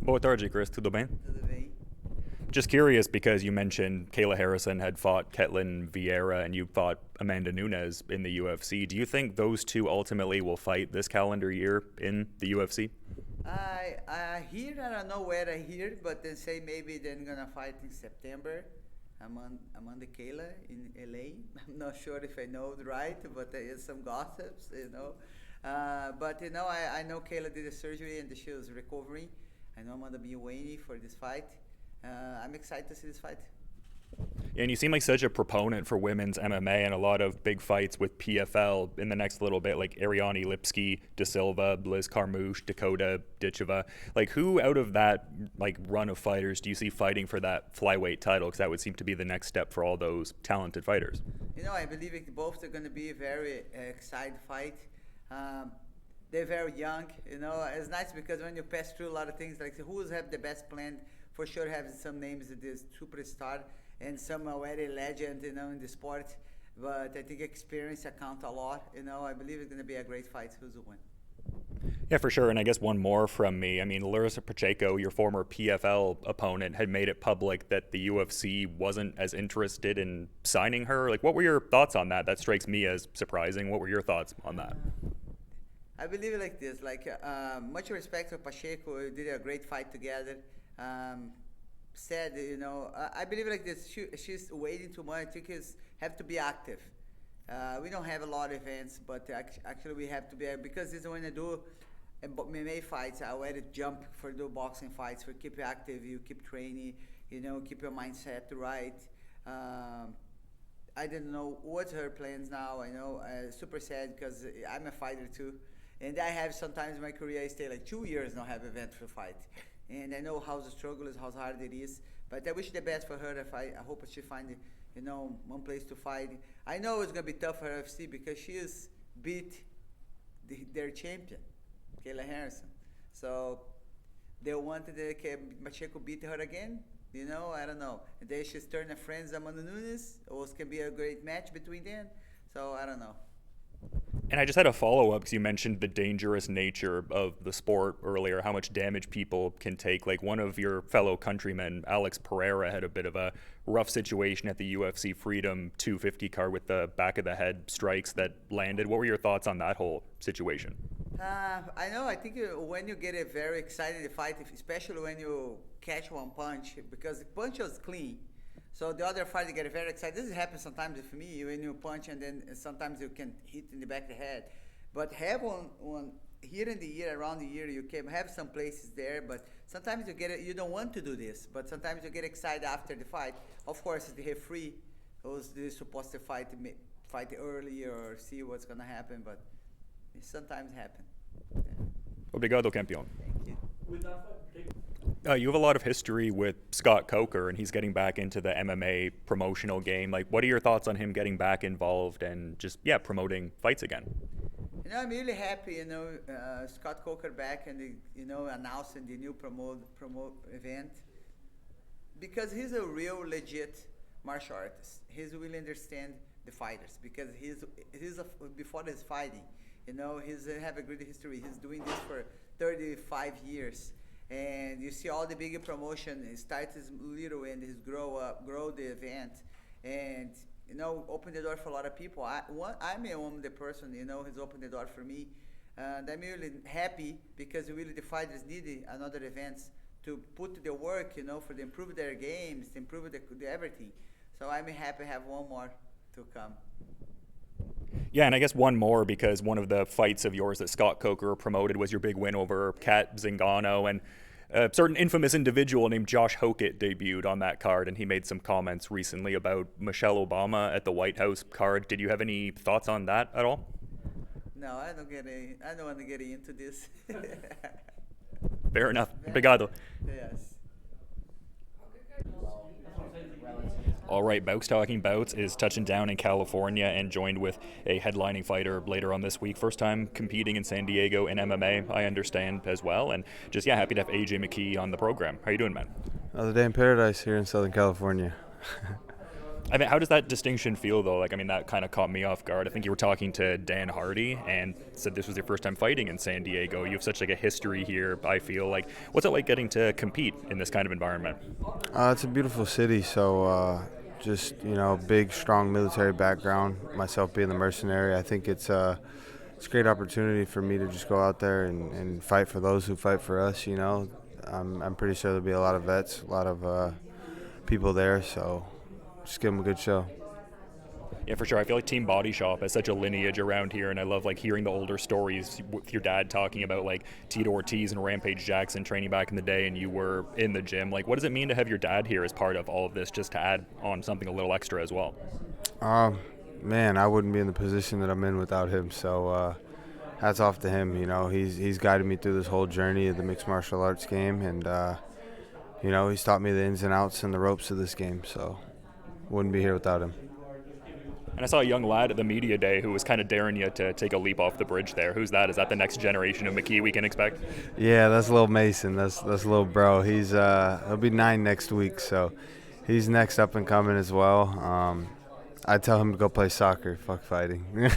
Boa tarde, Cris. Tudo bem? Tudo bem? Just curious because you mentioned Kayla Harrison had fought Ketlin Vieira and you fought Amanda Nunes in the UFC. Do you think those two ultimately will fight this calendar year in the UFC? I hear, I don't know where I hear, but they say maybe they're gonna fight in September. Amanda Kayla in LA. I'm not sure if I know it right, but there is some gossips. But I know Kayla did a surgery and she was recovering. I know I'm gonna be waiting for this fight. I'm excited to see this fight. And you seem like such a proponent for women's MMA and a lot of big fights with PFL in the next little bit, like Ariane Lipski, Da Silva, Liz Carmouche, Dakota Ditcheva. Like, who out of that run of fighters do you see fighting for that flyweight title? Because that would seem to be the next step for all those talented fighters. I believe both are going to be a very exciting fight. They're very young. It's nice because when you pass through a lot of things, like who's have the best plan, for sure have some names that is superstar and some already legend, in the sport. But I think experience account a lot. I believe it's going to be a great fight. Who's will win? Yeah, for sure. And I guess one more from me. I mean, Larissa Pacheco, your former PFL opponent, had made it public that the UFC wasn't as interested in signing her. Like, what were your thoughts on that? That strikes me as surprising. What were your thoughts on that? I believe it like this. Much respect for Pacheco. We did a great fight together. I believe like this. She's waiting too much. I think have to be active. We don't have a lot of events, but actually we have to be, because this is when I do MMA fights. I already jump for do boxing fights. For keep you active, you keep training. Keep your mindset right. I didn't know what's her plans now. I know super sad because I'm a fighter too, and I have sometimes in my career I stay like 2 years not have event for fight. And I know how the struggle is, how hard it is. But I wish the best for her. I hope she find, one place to fight. I know it's gonna be tough for UFC because she has beat their champion, Kayla Harrison. So they wanted Pacheco beat her again. I don't know. And then she's turning friends Amanda Nunes. It can be a great match between them. So I don't know. And I just had a follow-up because you mentioned the dangerous nature of the sport earlier, how much damage people can take. Like, one of your fellow countrymen, Alex Pereira, had a bit of a rough situation at the UFC Freedom 250 card with the back of the head strikes that landed. What were your thoughts on that whole situation? I know. I think when you get a very excited fight, especially when you catch one punch, because the punch was clean. So the other fighter get very excited. This happens sometimes with me when you punch and then sometimes you can hit in the back of the head. But have one here in the year, around the year, you can have some places there. But sometimes you don't want to do this. But sometimes you get excited after the fight. Of course, the referee who's supposed to fight early or see what's gonna happen. But it sometimes happen. Yeah. Obrigado, campeón. Thank you. You have a lot of history with Scott Coker, and he's getting back into the MMA promotional game. Like, what are your thoughts on him getting back involved and just, promoting fights again? I'm really happy, Scott Coker back and, announcing the new promote event, because he's a real legit martial artist. He's really understand the fighters because before his fighting, he's have a great history. He's doing this for 35 years. And you see all the bigger promotion, it starts little and he's grow the event, and open the door for a lot of people. I'm one of the person, who's opened the door for me, and I'm really happy because really the fighters need another events to put the work, for to improve their games, to improve the everything. So I'm happy to have one more to come. Yeah, and I guess one more, because one of the fights of yours that Scott Coker promoted was your big win over Kat Zingano, and a certain infamous individual named Josh Hokett debuted on that card, and he made some comments recently about Michelle Obama at the White House card. Did you have any thoughts on that at all? No, I don't want to get into this. Fair enough. Obrigado. Yes. All right, Bowks Talking Bouts is touching down in California and joined with a headlining fighter later on this week. First time competing in San Diego in MMA, I understand, as well. And just, happy to have McKee on the program. How you doing, man? Another day in paradise here in Southern California. I mean, how does that distinction feel, though? Like, I mean, that kind of caught me off guard. I think you were talking to Dan Hardy and said this was your first time fighting in San Diego. You have such like a history here. I feel like, what's it like getting to compete in this kind of environment? It's a beautiful city, so just big, strong military background. Myself being the mercenary, I think it's a great opportunity for me to just go out there and fight for those who fight for us. I'm pretty sure there'll be a lot of vets, a lot of people there, so just give them a good show. Yeah, for sure. I feel like Team Body Shop has such a lineage around here, and I love like hearing the older stories with your dad talking about like Tito Ortiz and Rampage Jackson training back in the day, and you were in the gym. Like, what does it mean to have your dad here as part of all of this, just to add on something a little extra as well? Man, I wouldn't be in the position that I'm in without him. So hats off to him. He's guided me through this whole journey of the mixed martial arts game, and he's taught me the ins and outs and the ropes of this game. So wouldn't be here without him. And I saw a young lad at the media day who was kind of daring you to take a leap off the bridge there. Who's that? Is that the next generation of McKee we can expect? Yeah, that's little Mason. That's little bro. He'll be 9 next week, so he's next up and coming as well. I tell him to go play soccer. Fuck fighting.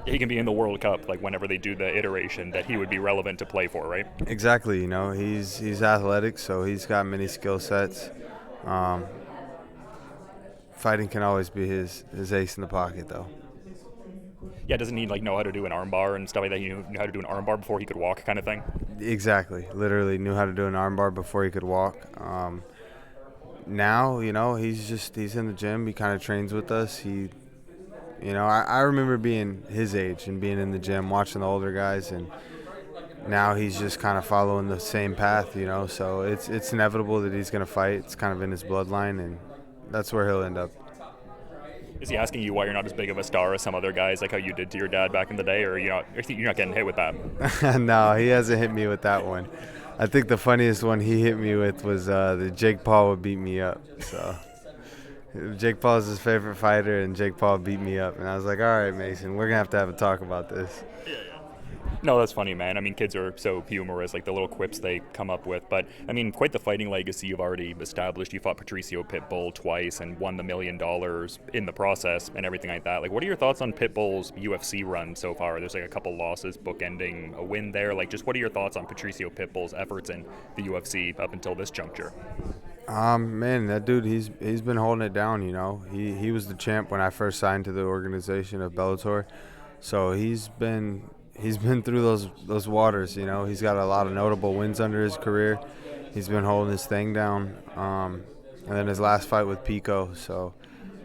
He can be in the World Cup, like whenever they do the iteration, that he would be relevant to play for, right? Exactly. He's athletic, so he's got many skill sets. Fighting can always be his ace in the pocket, though. Yeah, doesn't he like know how to do an armbar and stuff like that? He knew how to do an armbar before he could walk, kind of thing. Exactly. Literally knew how to do an armbar before he could walk. Now, he's in the gym. He kind of trains with us. I remember being his age and being in the gym, watching the older guys, and now he's just kind of following the same path, So it's inevitable that he's going to fight. It's kind of in his bloodline, and that's where he'll end up. Is he asking you why you're not as big of a star as some other guys, like how you did to your dad back in the day, or you're not getting hit with that? No, he hasn't hit me with that one. I think the funniest one he hit me with was that Jake Paul would beat me up. So Jake Paul is his favorite fighter, and Jake Paul beat me up. And I was like, all right, Mason, we're going to have a talk about this. No, that's funny, man. I mean, kids are so humorous, like the little quips they come up with. But, I mean, quite the fighting legacy you've already established. You fought Patricio Pitbull twice and won the $1 million in the process and everything like that. Like, what are your thoughts on Pitbull's UFC run so far? There's like a couple losses bookending a win there. Like, just what are your thoughts on Patricio Pitbull's efforts in the UFC up until this juncture? Man, that dude, he's been holding it down, He was the champ when I first signed to the organization of Bellator. So he's been through those waters, He's got a lot of notable wins under his career. He's been holding his thing down. And then his last fight with Pico. So,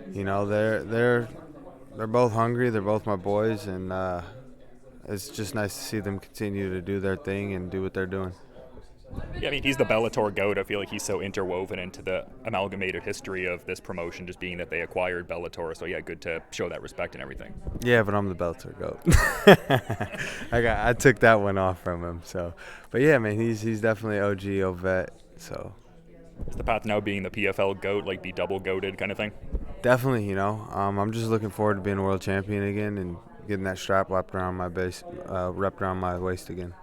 they're both hungry. They're both my boys, and it's just nice to see them continue to do their thing and do what they're doing. Yeah, I mean, he's the Bellator GOAT. I feel like he's so interwoven into the amalgamated history of this promotion, just being that they acquired Bellator. So, yeah, good to show that respect and everything. Yeah, but I'm the Bellator GOAT. I took that one off from him. So, but yeah, man, he's definitely OG, vet. So, is the path now being the PFL GOAT, like be double GOATed kind of thing? Definitely, I'm just looking forward to being a world champion again and getting that strap wrapped around my waist again.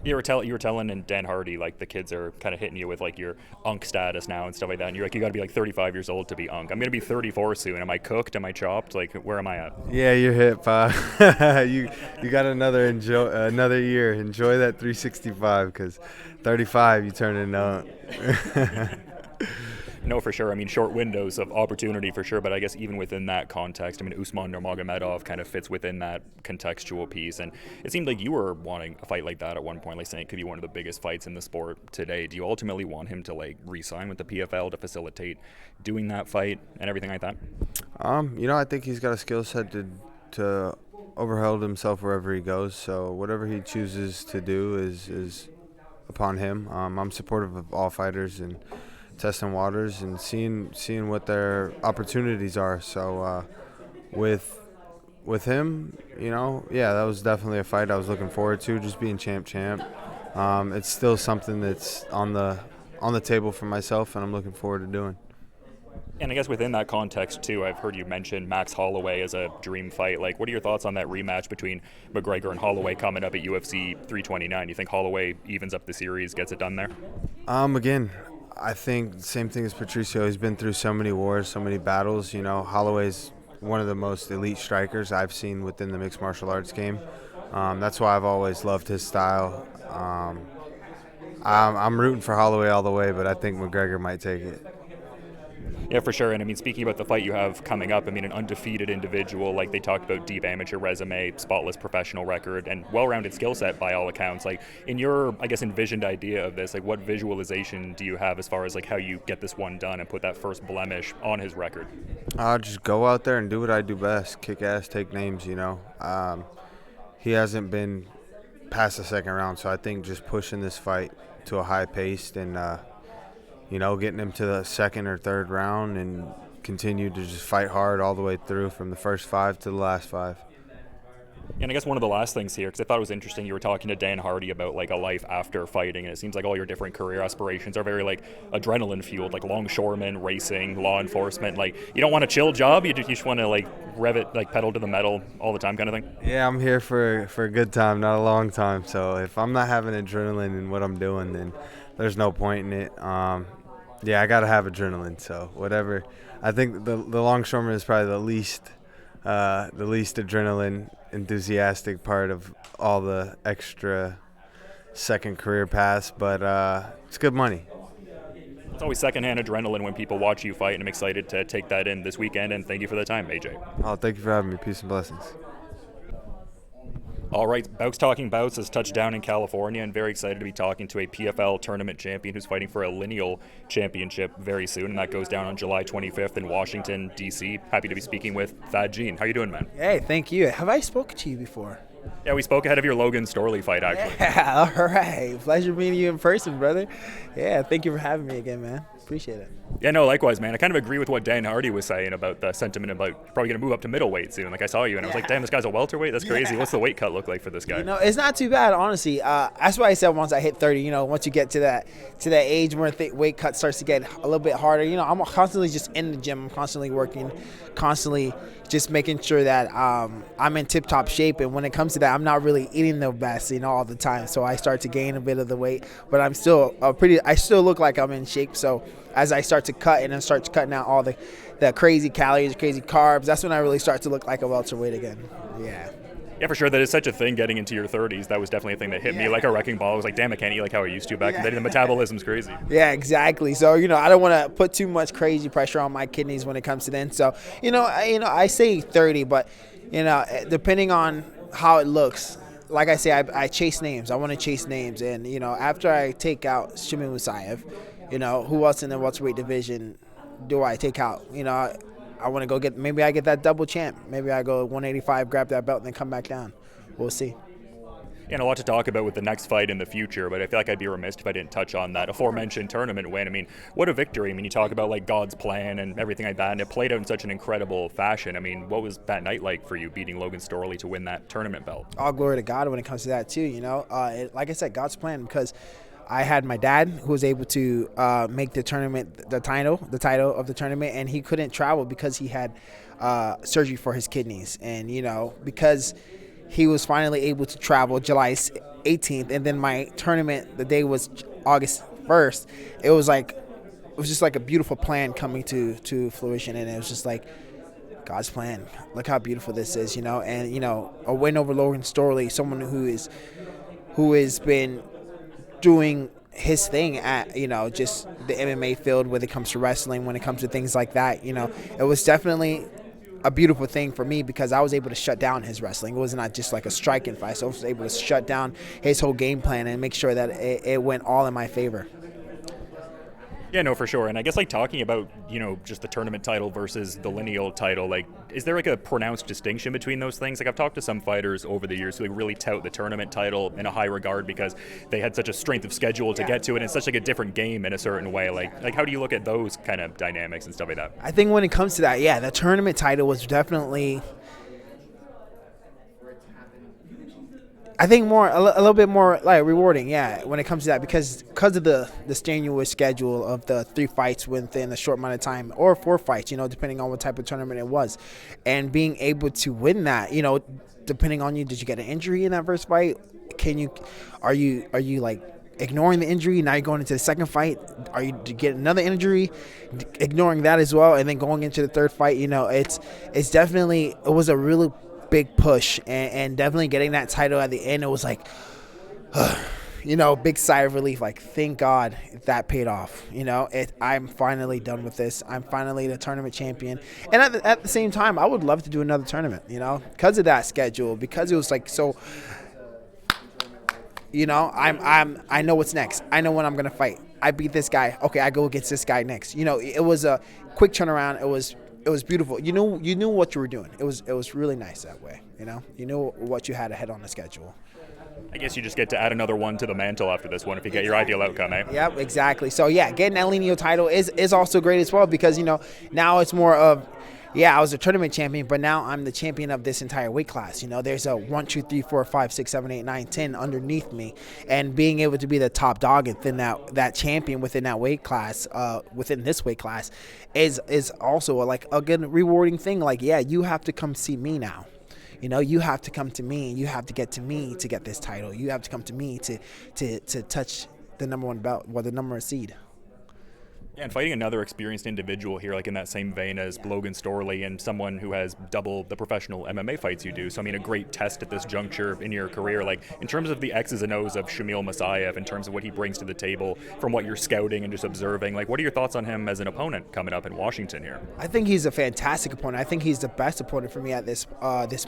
You were telling and Dan Hardy, like the kids are kind of hitting you with like your unk status now and stuff like that, and you're like, you got to be like 35 years old to be unk. I'm gonna be 34 soon. Am I cooked? Am I chopped? Like, where am I at? Yeah, you're hip. You got another year. Enjoy that 365, because 35 you turn into unk. No, for sure. I mean, short windows of opportunity for sure, but I guess even within that context, I mean, Usman Nurmagomedov kind of fits within that contextual piece, and it seemed like you were wanting a fight like that at one point, like saying it could be one of the biggest fights in the sport today. Do you ultimately want him to like re-sign with the PFL to facilitate doing that fight and everything like that? I think he's got a skill set to overhaul himself wherever he goes, so whatever he chooses to do is upon him. I'm supportive of all fighters and testing waters and seeing what their opportunities are. So with him, that was definitely a fight I was looking forward to, just being champ. It's still something that's on the table for myself, and I'm looking forward to doing. And I guess within that context too, I've heard you mention Max Holloway as a dream fight. Like, what are your thoughts on that rematch between McGregor and Holloway coming up at UFC 329? Do you think Holloway evens up the series, gets it done there? Again, I think same thing as Patricio. He's been through so many wars, so many battles. Holloway's one of the most elite strikers I've seen within the mixed martial arts game. That's why I've always loved his style. I'm rooting for Holloway all the way, but I think McGregor might take it. Yeah, for sure. And I mean, speaking about the fight you have coming up, I mean, an undefeated individual, like they talked about, deep amateur resume, spotless professional record, and well-rounded skill set by all accounts. Like, in your, I guess, envisioned idea of this, like, what visualization do you have as far as like how you get this one done and put that first blemish on his record? I'll just go out there and do what I do best: kick ass, take names. He hasn't been past the second round, so I think just pushing this fight to a high pace and getting him to the second or third round and continue to just fight hard all the way through from the first 5 to the last 5. And I guess one of the last things here, because I thought it was interesting, you were talking to Dan Hardy about like a life after fighting, and it seems like all your different career aspirations are very like adrenaline fueled, like longshoremen, racing, law enforcement. Like, you don't want a chill job, you just want to like rev it, like pedal to the metal all the time kind of thing. Yeah, I'm here for a good time, not a long time. So if I'm not having adrenaline in what I'm doing, then there's no point in it. Yeah, I gotta have adrenaline. So whatever. I think the longshoreman is probably the least adrenaline enthusiastic part of all the extra second career paths, but it's good money. It's always secondhand adrenaline when people watch you fight, and I'm excited to take that in this weekend, and thank you for the time, AJ. Oh, thank you for having me. Peace and blessings. All right, Bowks Talking Bouts has touched down in California, and very excited to be talking to a PFL tournament champion who's fighting for a lineal championship very soon, and that goes down on July 25th in Washington, D.C. Happy to be speaking with Thad Jean. How you doing, man? Hey, thank you. Have I spoken to you before? Yeah, we spoke ahead of your Logan Storley fight, actually. Yeah, all right. Pleasure meeting you in person, brother. Yeah, thank you for having me again, man. Appreciate it. Yeah, no, likewise, man. I kind of agree with what Dan Hardy was saying about the sentiment about you're probably going to move up to middleweight soon. Like, I saw you, and I was like, damn, this guy's a welterweight? That's crazy. What's the weight cut look like for this guy? It's not too bad, honestly. That's why I said once I hit 30, once you get to that age where the weight cut starts to get a little bit harder, I'm constantly just in the gym. I'm constantly working, constantly just making sure that I'm in tip-top shape. And when it comes to that, I'm not really eating the best, all the time. So I start to gain a bit of the weight, but I'm still I still look like I'm in shape. So as I start to cut and then start cutting out all the crazy calories, crazy carbs, that's when I really start to look like a welterweight again. Yeah. Yeah, for sure. That is such a thing getting into your 30s. That was definitely a thing that hit me like a wrecking ball. I was like, damn, I can't eat like how I used to back then. The metabolism's crazy. Yeah, exactly. So, I don't want to put too much crazy pressure on my kidneys when it comes to then. So, I say 30, but, depending on how it looks, like I say, I chase names. I want to chase names. And, after I take out Shimon Musayev, who else in the welterweight division do I take out? I want to go maybe I get that double champ. Maybe I go 185, grab that belt, and then come back down. We'll see. And a lot to talk about with the next fight in the future, but I feel like I'd be remiss if I didn't touch on that aforementioned tournament win. I mean, what a victory. I mean, you talk about like God's plan and everything like that, and it played out in such an incredible fashion. I mean, what was that night like for you, beating Logan Storley to win that tournament belt? All glory to God when it comes to that too, like I said, God's plan, because I had my dad who was able to make the tournament, the title of the tournament, and he couldn't travel because he had surgery for his kidneys. And, because he was finally able to travel July 18th, and then my tournament, the day was August 1st, it was just like a beautiful plan coming to fruition. And it was just like God's plan. Look how beautiful this is, and, a win over Logan Storley, someone who has been doing his thing at just the MMA field when it comes to wrestling, when it comes to things like that. It was definitely a beautiful thing for me because I was able to shut down his wrestling. It was not just like a striking fight, so I was able to shut down his whole game plan and make sure that it went all in my favor. Yeah, no, for sure. And I guess like talking about, just the tournament title versus the lineal title, like, is there like a pronounced distinction between those things? Like, I've talked to some fighters over the years who like really tout the tournament title in a high regard because they had such a strength of schedule to get to it. And it's such like a different game in a certain way. Like how do you look at those kind of dynamics and stuff like that? I think when it comes to that, the tournament title was definitely, I think a little bit more like rewarding, when it comes to that, because of the strenuous schedule of the 3 fights within a short amount of time, or 4 fights, depending on what type of tournament it was, and being able to win that, depending on you, did you get an injury in that first fight? Are you like ignoring the injury. Now you're going into the second fight. Are you to get another injury, ignoring that as well, and then going into the third fight? It's definitely, it was a really big push, and definitely getting that title at the end, it was like, big sigh of relief. Like, thank God that paid off. I'm finally done with this. I'm finally the tournament champion. And at the same time, I would love to do another tournament, because of that schedule, because it was like so. I know what's next. I know when I'm gonna fight. I beat this guy. Okay, I go against this guy next. It was a quick turnaround. It was beautiful. You knew what you were doing. It was really nice that way. You knew what you had ahead on the schedule. I guess you just get to add another one to the mantle after this one if you get your ideal outcome, eh? Yep, exactly. So yeah, getting that lineal title is also great as well, because now it's more of, I was a tournament champion, but now I'm the champion of this entire weight class. There's a 1, 2, 3, 4, 5, 6, 7, 8, 9, 10 underneath me, and being able to be the top dog within that champion within that weight class, within this weight class, is also like a good rewarding thing. Like, you have to come see me now. You have to come to me, and you have to get to me to get this title. You have to come to me to touch the number one belt or the number one seed. Yeah, and fighting another experienced individual here, like in that same vein as Logan Storley, and someone who has double the professional MMA fights you do. So, I mean, a great test at this juncture in your career. Like, in terms of the X's and O's of Shamil Mosaev, in terms of what he brings to the table, from what you're scouting and just observing, like, what are your thoughts on him as an opponent coming up in Washington here? I think he's a fantastic opponent. I think he's the best opponent for me at this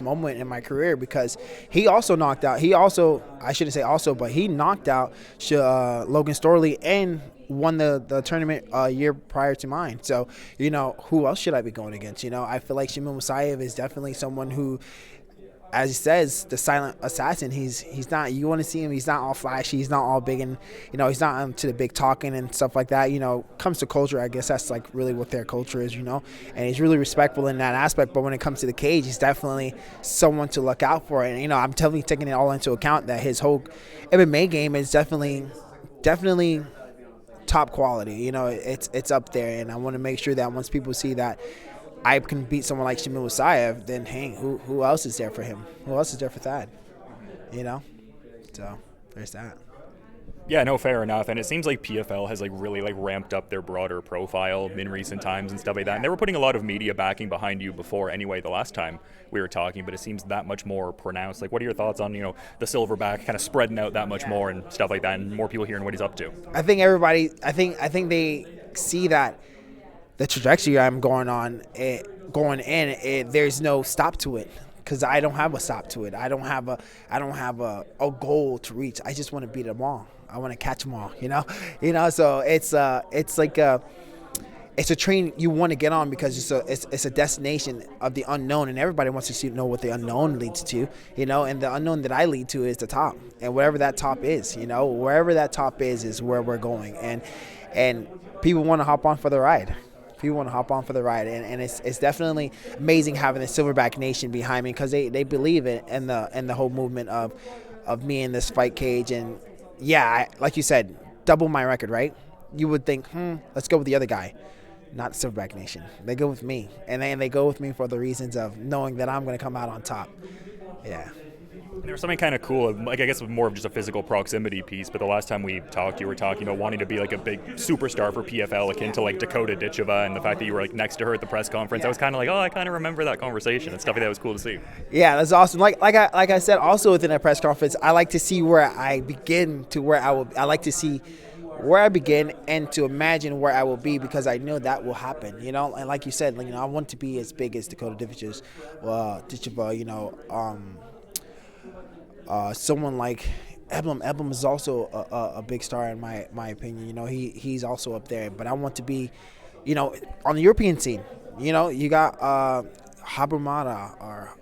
moment in my career, because he also knocked out. I shouldn't say also, but he knocked out Logan Storley and won the tournament a year prior to mine. So, who else should I be going against? I feel like Shamil Mosaev is definitely someone who, as he says, the silent assassin. He's not, you want to see him, he's not all flashy, he's not all big, and he's not to the big talking and stuff like that. Comes to culture, I guess that's like really what their culture is, and he's really respectful in that aspect. But when it comes to the cage, he's definitely someone to look out for. And I'm definitely taking it all into account that his whole MMA game is definitely top quality. It's up there, and I want to make sure that once people see that I can beat someone like Shamil Mosaev, then hey, who else is there for him? Who else is there for Thad? So there's that. Yeah, no, fair enough. And it seems like PFL has really ramped up their broader profile in recent times and stuff like that. And they were putting a lot of media backing behind you before anyway, the last time we were talking, but it seems that much more pronounced. Like, what are your thoughts on, the silverback kind of spreading out that much more and stuff like that, and more people hearing what he's up to? I think everybody, I think they see that the trajectory I'm going on, there's no stop to it. Because I don't have a stop to it. I don't have a goal to reach. I just want to beat them all. I want to catch them all. So it's a train you want to get on, because it's a destination of the unknown, and everybody wants to know what the unknown leads to. And the unknown that I lead to is the top, and wherever that top is, wherever that top is where we're going, and people want to hop on for the ride. And it's definitely amazing having the Silverback Nation behind me, because they believe in the whole movement of me in this fight cage. And like you said, double my record, right? You would think, let's go with the other guy. Not the Silverback Nation. They go with me, and they go with me for the reasons of knowing that I'm going to come out on top. Yeah. There was something kind of cool, like, I guess more of just a physical proximity piece, but the last time we talked, you were talking about wanting to be like a big superstar for PFL, akin to like Dakota Ditcheva, and the fact that you were like next to her at the press conference. I was kind of like, I kind of remember that conversation and stuff like that. Was cool to see. Yeah, that's awesome. Like I said, also within that press conference, I like to see where I begin to where I will. I like to see where I begin and to imagine where I will be, because I know that will happen. And like you said, I want to be as big as Dakota Ditcheva. Someone like Eblen. Eblen is also a big star in my opinion. He's also up there. But I want to be, on the European scene. You got Habimata or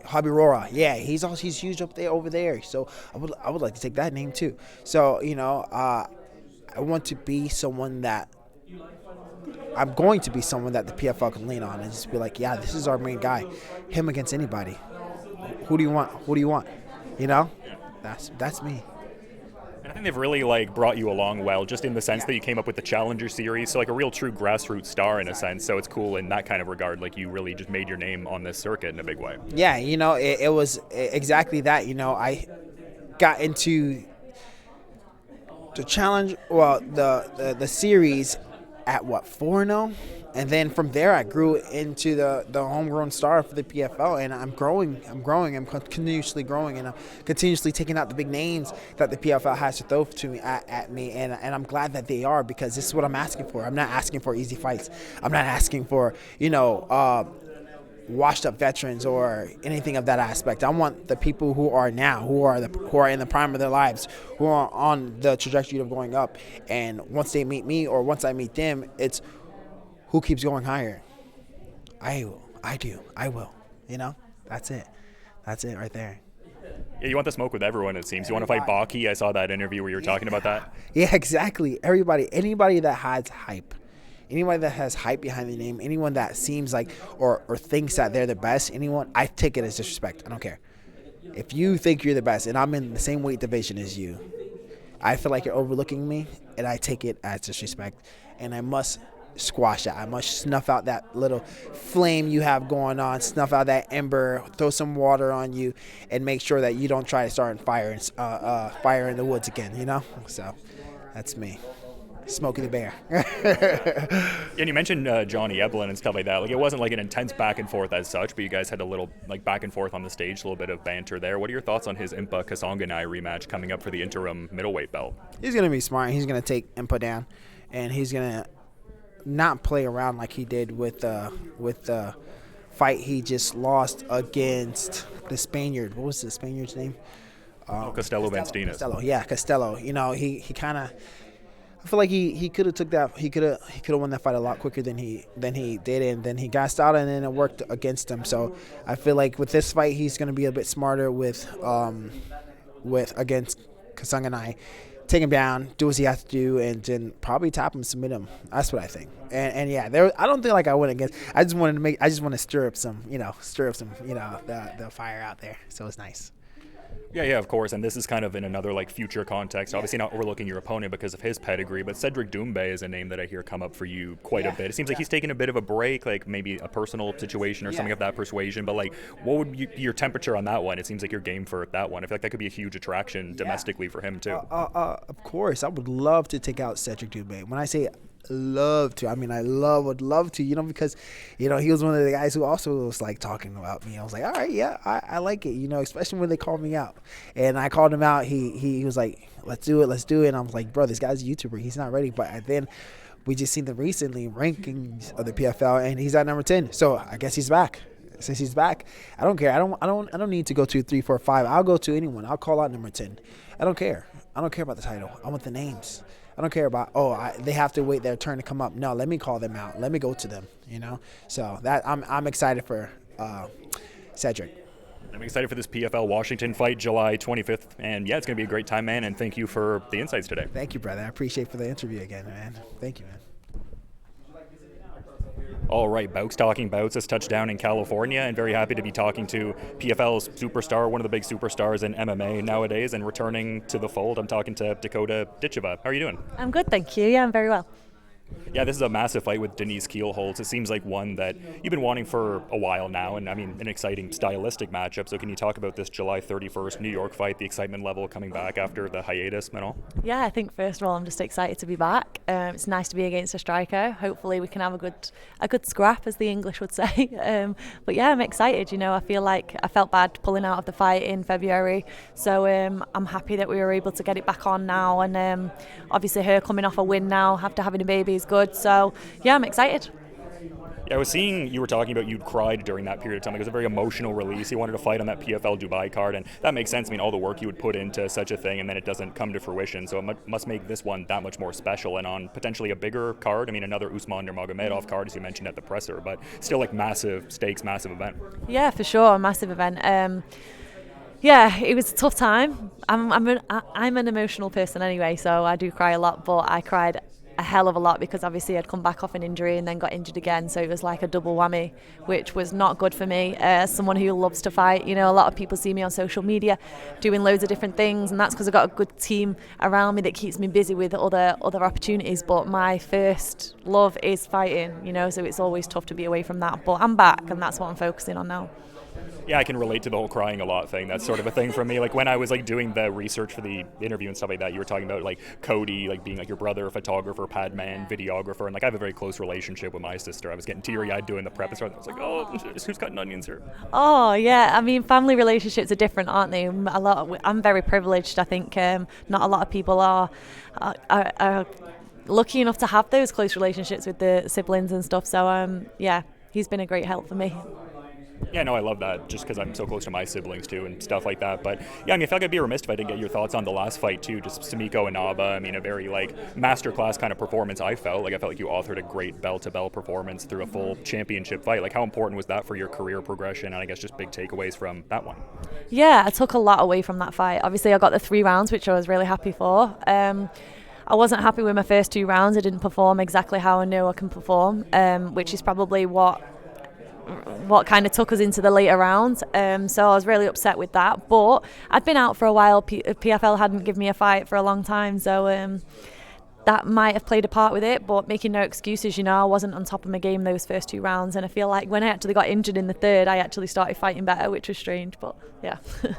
Habirora. Yeah, he's huge over there. So I would like to take that name too. So I want to be someone that. I'm going to be someone that the PFL can lean on and just be like, yeah, this is our main guy. Him against anybody. Who do you want? Who do you want? That's me. And I think they've really brought you along well, just in the sense that you came up with the Challenger Series, so like a real true grassroots star in a sense. So it's cool in that kind of regard. Like, you really just made your name on this circuit in a big way. Yeah, it was exactly that. I got into The challenge, well, the series at what 4-0, and then from there I grew into the homegrown star for the PFL, and I'm growing, I'm continuously growing, and I'm continuously taking out the big names that the PFL has to throw to me at me, and I'm glad that they are, because this is what I'm asking for. I'm not asking for easy fights. I'm not asking for washed up veterans or anything of that aspect. I want the people who are now, who are in the prime of their lives, who are on the trajectory of going up, and once they meet me or once I meet them, it's who keeps going higher. I will. That's it right there. Yeah, you want the smoke with everyone, it seems. You want to fight Baki? I saw that interview where you were talking about that. Yeah, exactly. Anybody that has hype. Anybody that has hype behind the name, anyone that seems like or thinks that they're the best, I take it as disrespect. I don't care. If you think you're the best and I'm in the same weight division as you, I feel like you're overlooking me, and I take it as disrespect. And I must squash that. I must snuff out that little flame you have going on, snuff out that ember, throw some water on you, and make sure that you don't try to start fire in the woods again, So that's me. Smokey the Bear. And you mentioned Johnny Eblen and stuff like that. Like, it wasn't like an intense back and forth as such, but you guys had a little like back and forth on the stage, a little bit of banter there. What are your thoughts on his Impa Kasanganai rematch coming up for the interim middleweight belt? He's gonna be smart. He's gonna take Impa down, and he's gonna not play around like he did with the fight he just lost against the Spaniard. What was the Spaniard's name? Costello Vanstinas. Costello. Yeah, Costello. He kind of. I feel like he could have took that. He could have won that fight a lot quicker than he did, and then he gassed out, and then it worked against him. So I feel like with this fight, he's going to be a bit smarter with against Kasanganai, take him down, do what he has to do, and then probably tap him, submit him. That's what I think. And yeah, I don't think like I went against. I just want to stir up some the fire out there. So it's nice. Yeah, of course. And this is kind of in another like future context. Obviously not overlooking your opponent because of his pedigree, but Cedric Doumbé is a name that I hear come up for you quite a bit. It seems like he's taking a bit of a break, like maybe a personal situation or something of that persuasion. But like, what would be your temperature on that one? It seems like you're game for that one. I feel like that could be a huge attraction domestically for him too. Of course, I would love to take out Cedric Doumbé. When I say love to, I mean would love to, because he was one of the guys who also was like talking about me. I was like, all right, yeah, I like it, especially when they called me out, and I called him out. He was like, let's do it, and I was like, bro, this guy's a YouTuber, he's not ready. But then we just seen the recently rankings of the PFL, and he's at number 10, so I guess he's back. Since he's back, I don't care. I don't need to go 2, 3, 4, 5. I'll go to anyone. I'll call out number 10. I don't care about the title. I want the names. I don't care about, they have to wait their turn to come up. No, let me call them out. Let me go to them, So that I'm excited for Cedric. I'm excited for this PFL Washington fight, July 25th. And yeah, it's going to be a great time, man. And thank you for the insights today. Thank you, brother. I appreciate for the interview again, man. Thank you, man. All right, Bowks Talking Bouts has touched down in California, and very happy to be talking to PFL's superstar, one of the big superstars in MMA nowadays, and returning to the fold. I'm talking to Dakota Ditcheva. How are you doing? I'm good, thank you. Yeah, I'm very well. Yeah, this is a massive fight with Denise Kielholtz. It seems like one that you've been wanting for a while now, and I mean, an exciting stylistic matchup. So can you talk about this July 31st New York fight, the excitement level coming back after the hiatus and all? Yeah, I think first of all, I'm just excited to be back. It's nice to be against a striker. Hopefully we can have a good scrap, as the English would say. But yeah, I'm excited. I feel like I felt bad pulling out of the fight in February. So I'm happy that we were able to get it back on now. And obviously her coming off a win now after having a baby is good. So yeah, I'm excited. Yeah, I was seeing you were talking about you'd cried during that period of time. It was a very emotional release. You wanted to fight on that PFL Dubai card, and that makes sense. I mean, all the work you would put into such a thing, and then it doesn't come to fruition. So it must make this one that much more special, and on potentially a bigger card. I mean, another Usman Nurmagomedov card, as you mentioned at the presser, but still like massive stakes, massive event. Yeah, for sure, a massive event. Yeah, it was a tough time. I'm an emotional person anyway, so I do cry a lot, but I cried a hell of a lot because obviously I'd come back off an injury and then got injured again, so it was like a double whammy, which was not good for me as someone who loves to fight. A lot of people see me on social media doing loads of different things, and that's because I've got a good team around me that keeps me busy with other opportunities, but my first love is fighting, so it's always tough to be away from that, but I'm back and that's what I'm focusing on now. Yeah, I can relate to the whole crying a lot thing. That's sort of a thing for me. Like when I was like doing the research for the interview and stuff like that, you were talking about like Cody, like being like your brother, photographer, Padman, videographer, and like I have a very close relationship with my sister. I was getting teary-eyed doing the prep and stuff. I was like, oh, who's cutting onions here? Oh yeah, I mean, family relationships are different, aren't they? I'm very privileged. I think not a lot of people are lucky enough to have those close relationships with the siblings and stuff. So yeah, he's been a great help for me. Yeah, no, I love that just because I'm so close to my siblings too and stuff like that. But yeah, I mean, I feel like I'd be remiss if I didn't get your thoughts on the last fight too. Just Samiko Inaba. I mean, a very like masterclass kind of performance. I felt like you authored a great bell-to-bell performance through a full championship fight. Like, how important was that for your career progression? And I guess just big takeaways from that one. Yeah, I took a lot away from that fight. Obviously, I got the 3 rounds, which I was really happy for. I wasn't happy with my first 2 rounds. I didn't perform exactly how I know I can perform, which is probably what kind of took us into the later rounds. So I was really upset with that. But I'd been out for a while. PFL hadn't given me a fight for a long time. So that might have played a part with it, but making no excuses, I wasn't on top of my game those first 2 rounds. And I feel like when I actually got injured in the third, I actually started fighting better, which was strange, but yeah. Is there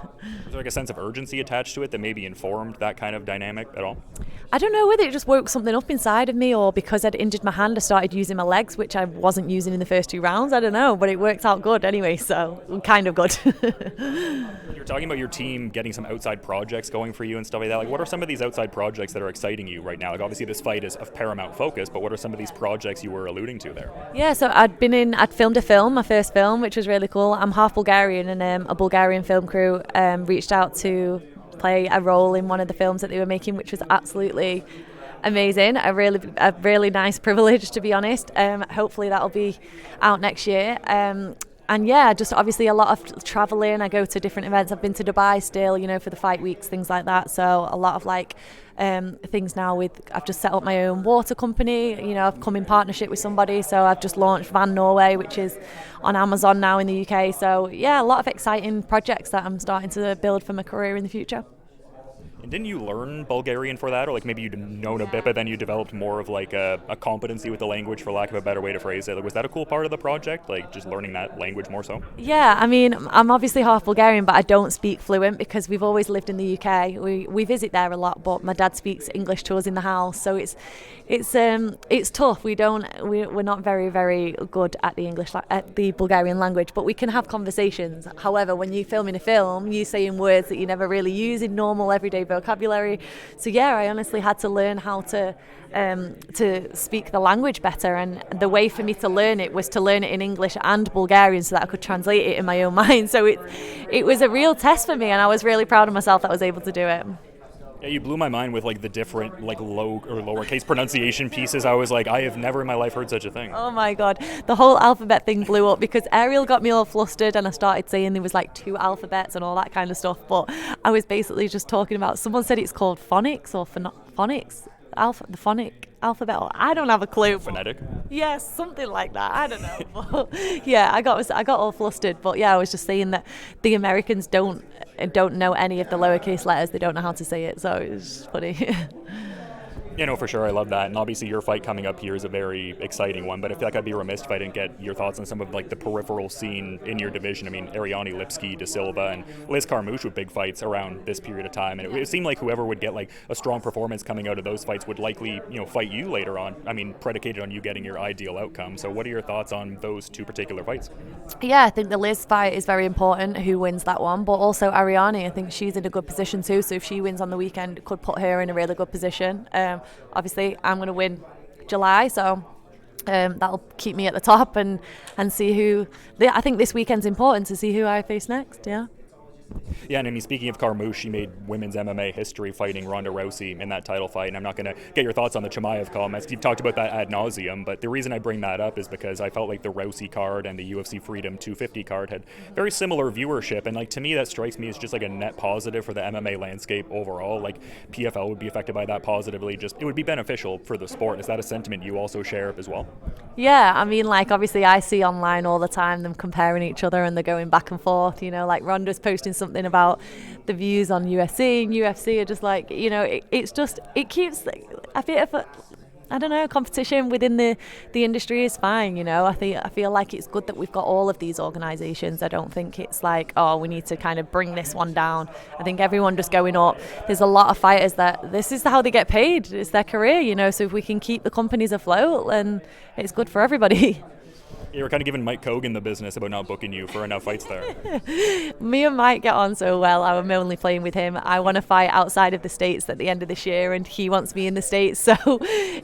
like a sense of urgency attached to it that maybe informed that kind of dynamic at all? I don't know whether it just woke something up inside of me or because I'd injured my hand, I started using my legs, which I wasn't using in the first 2 rounds. I don't know, but it worked out good anyway, so kind of good. You're talking about your team getting some outside projects going for you and stuff like that. Like, what are some of these outside projects that are exciting you right now? Like, obviously this fight is of paramount focus, but what are some of these projects you were alluding to there? Yeah, so I'd filmed a film, my first film, which was really cool. I'm half Bulgarian, and a Bulgarian film crew reached out to play a role in one of the films that they were making, which was absolutely amazing. A really nice privilege, to be honest. Hopefully that'll be out next year. And yeah, just obviously a lot of traveling. I go to different events. I've been to Dubai still, for the fight weeks, things like that. So a lot of things now I've just set up my own water company. I've come in partnership with somebody. So I've just launched Van Norway, which is on Amazon now in the UK. So yeah, a lot of exciting projects that I'm starting to build for my career in the future. And didn't you learn Bulgarian for that? Or maybe you'd known a bit, but then you developed more of a competency with the language, for lack of a better way to phrase it. Was that a cool part of the project? Just learning that language more so? Yeah, I mean, I'm obviously half Bulgarian, but I don't speak fluent because we've always lived in the UK. We visit there a lot, but my dad speaks English to us in the house. So it's tough. We're not very, very good at the Bulgarian language, but we can have conversations. However, when you're filming a film, you're saying words that you never really use in normal everyday vocabulary. So yeah, I honestly had to learn how to speak the language better, and the way for me to learn it was to learn it in English and Bulgarian so that I could translate it in my own mind. So it was a real test for me, and I was really proud of myself that I was able to do it. Yeah, you blew my mind with the different low or lowercase pronunciation pieces. I was like, I have never in my life heard such a thing. Oh my god, the whole alphabet thing blew up because Ariel got me all flustered, and I started saying there was 2 alphabets and all that kind of stuff. But I was basically just talking about. Someone said it's called phonics or phonics, the phonic alphabet. Or I don't have a clue. Phonetic. Yes, something like that. I don't know. But yeah, I got all flustered. But yeah, I was just saying that the Americans don't know any of the lowercase letters. They don't know how to say it. So it was funny. For sure. I love that. And obviously your fight coming up here is a very exciting one, but I feel like I'd be remiss if I didn't get your thoughts on some of the peripheral scene in your division. I mean, Ariane Lipski, Da Silva, and Liz Carmouche with big fights around this period of time. And it seemed like whoever would get a strong performance coming out of those fights would likely, fight you later on. I mean, predicated on you getting your ideal outcome. So what are your thoughts on those 2 particular fights? Yeah, I think the Liz fight is very important, who wins that one, but also Ariane, I think she's in a good position too. So if she wins on the weekend, it could put her in a really good position. Obviously, I'm going to win July, so that'll keep me at the top and see who. I think this weekend's important to see who I face next. Yeah. Yeah, and I mean, speaking of Carmouche, she made women's MMA history fighting Ronda Rousey in that title fight, and I'm not going to get your thoughts on the Chimaev comments. You've talked about that ad nauseum, but the reason I bring that up is because I felt like the Rousey card and the UFC Freedom 250 card had very similar viewership, and to me that strikes me as just a net positive for the MMA landscape overall. PFL would be affected by that positively. It would be beneficial for the sport. Is that a sentiment you also share as well? Yeah, I mean, obviously I see online all the time them comparing each other and they're going back and forth, Ronda's posting something about the views on UFC, and UFC are just it keeps a bit of I don't know, competition within the industry is fine, you know. I feel like it's good that we've got all of these organisations. I don't think it's like, oh, we need to kind of bring this one down. I think everyone just going up. There's a lot of fighters that this is how they get paid. It's their career, you know. So if we can keep the companies afloat, then it's good for everybody. You were kind of giving Mike Kogan the business about not booking you for enough fights there. Me and Mike get on so well. I'm only playing with him. I want to fight outside of the States at the end of this year, and he wants me in the States. So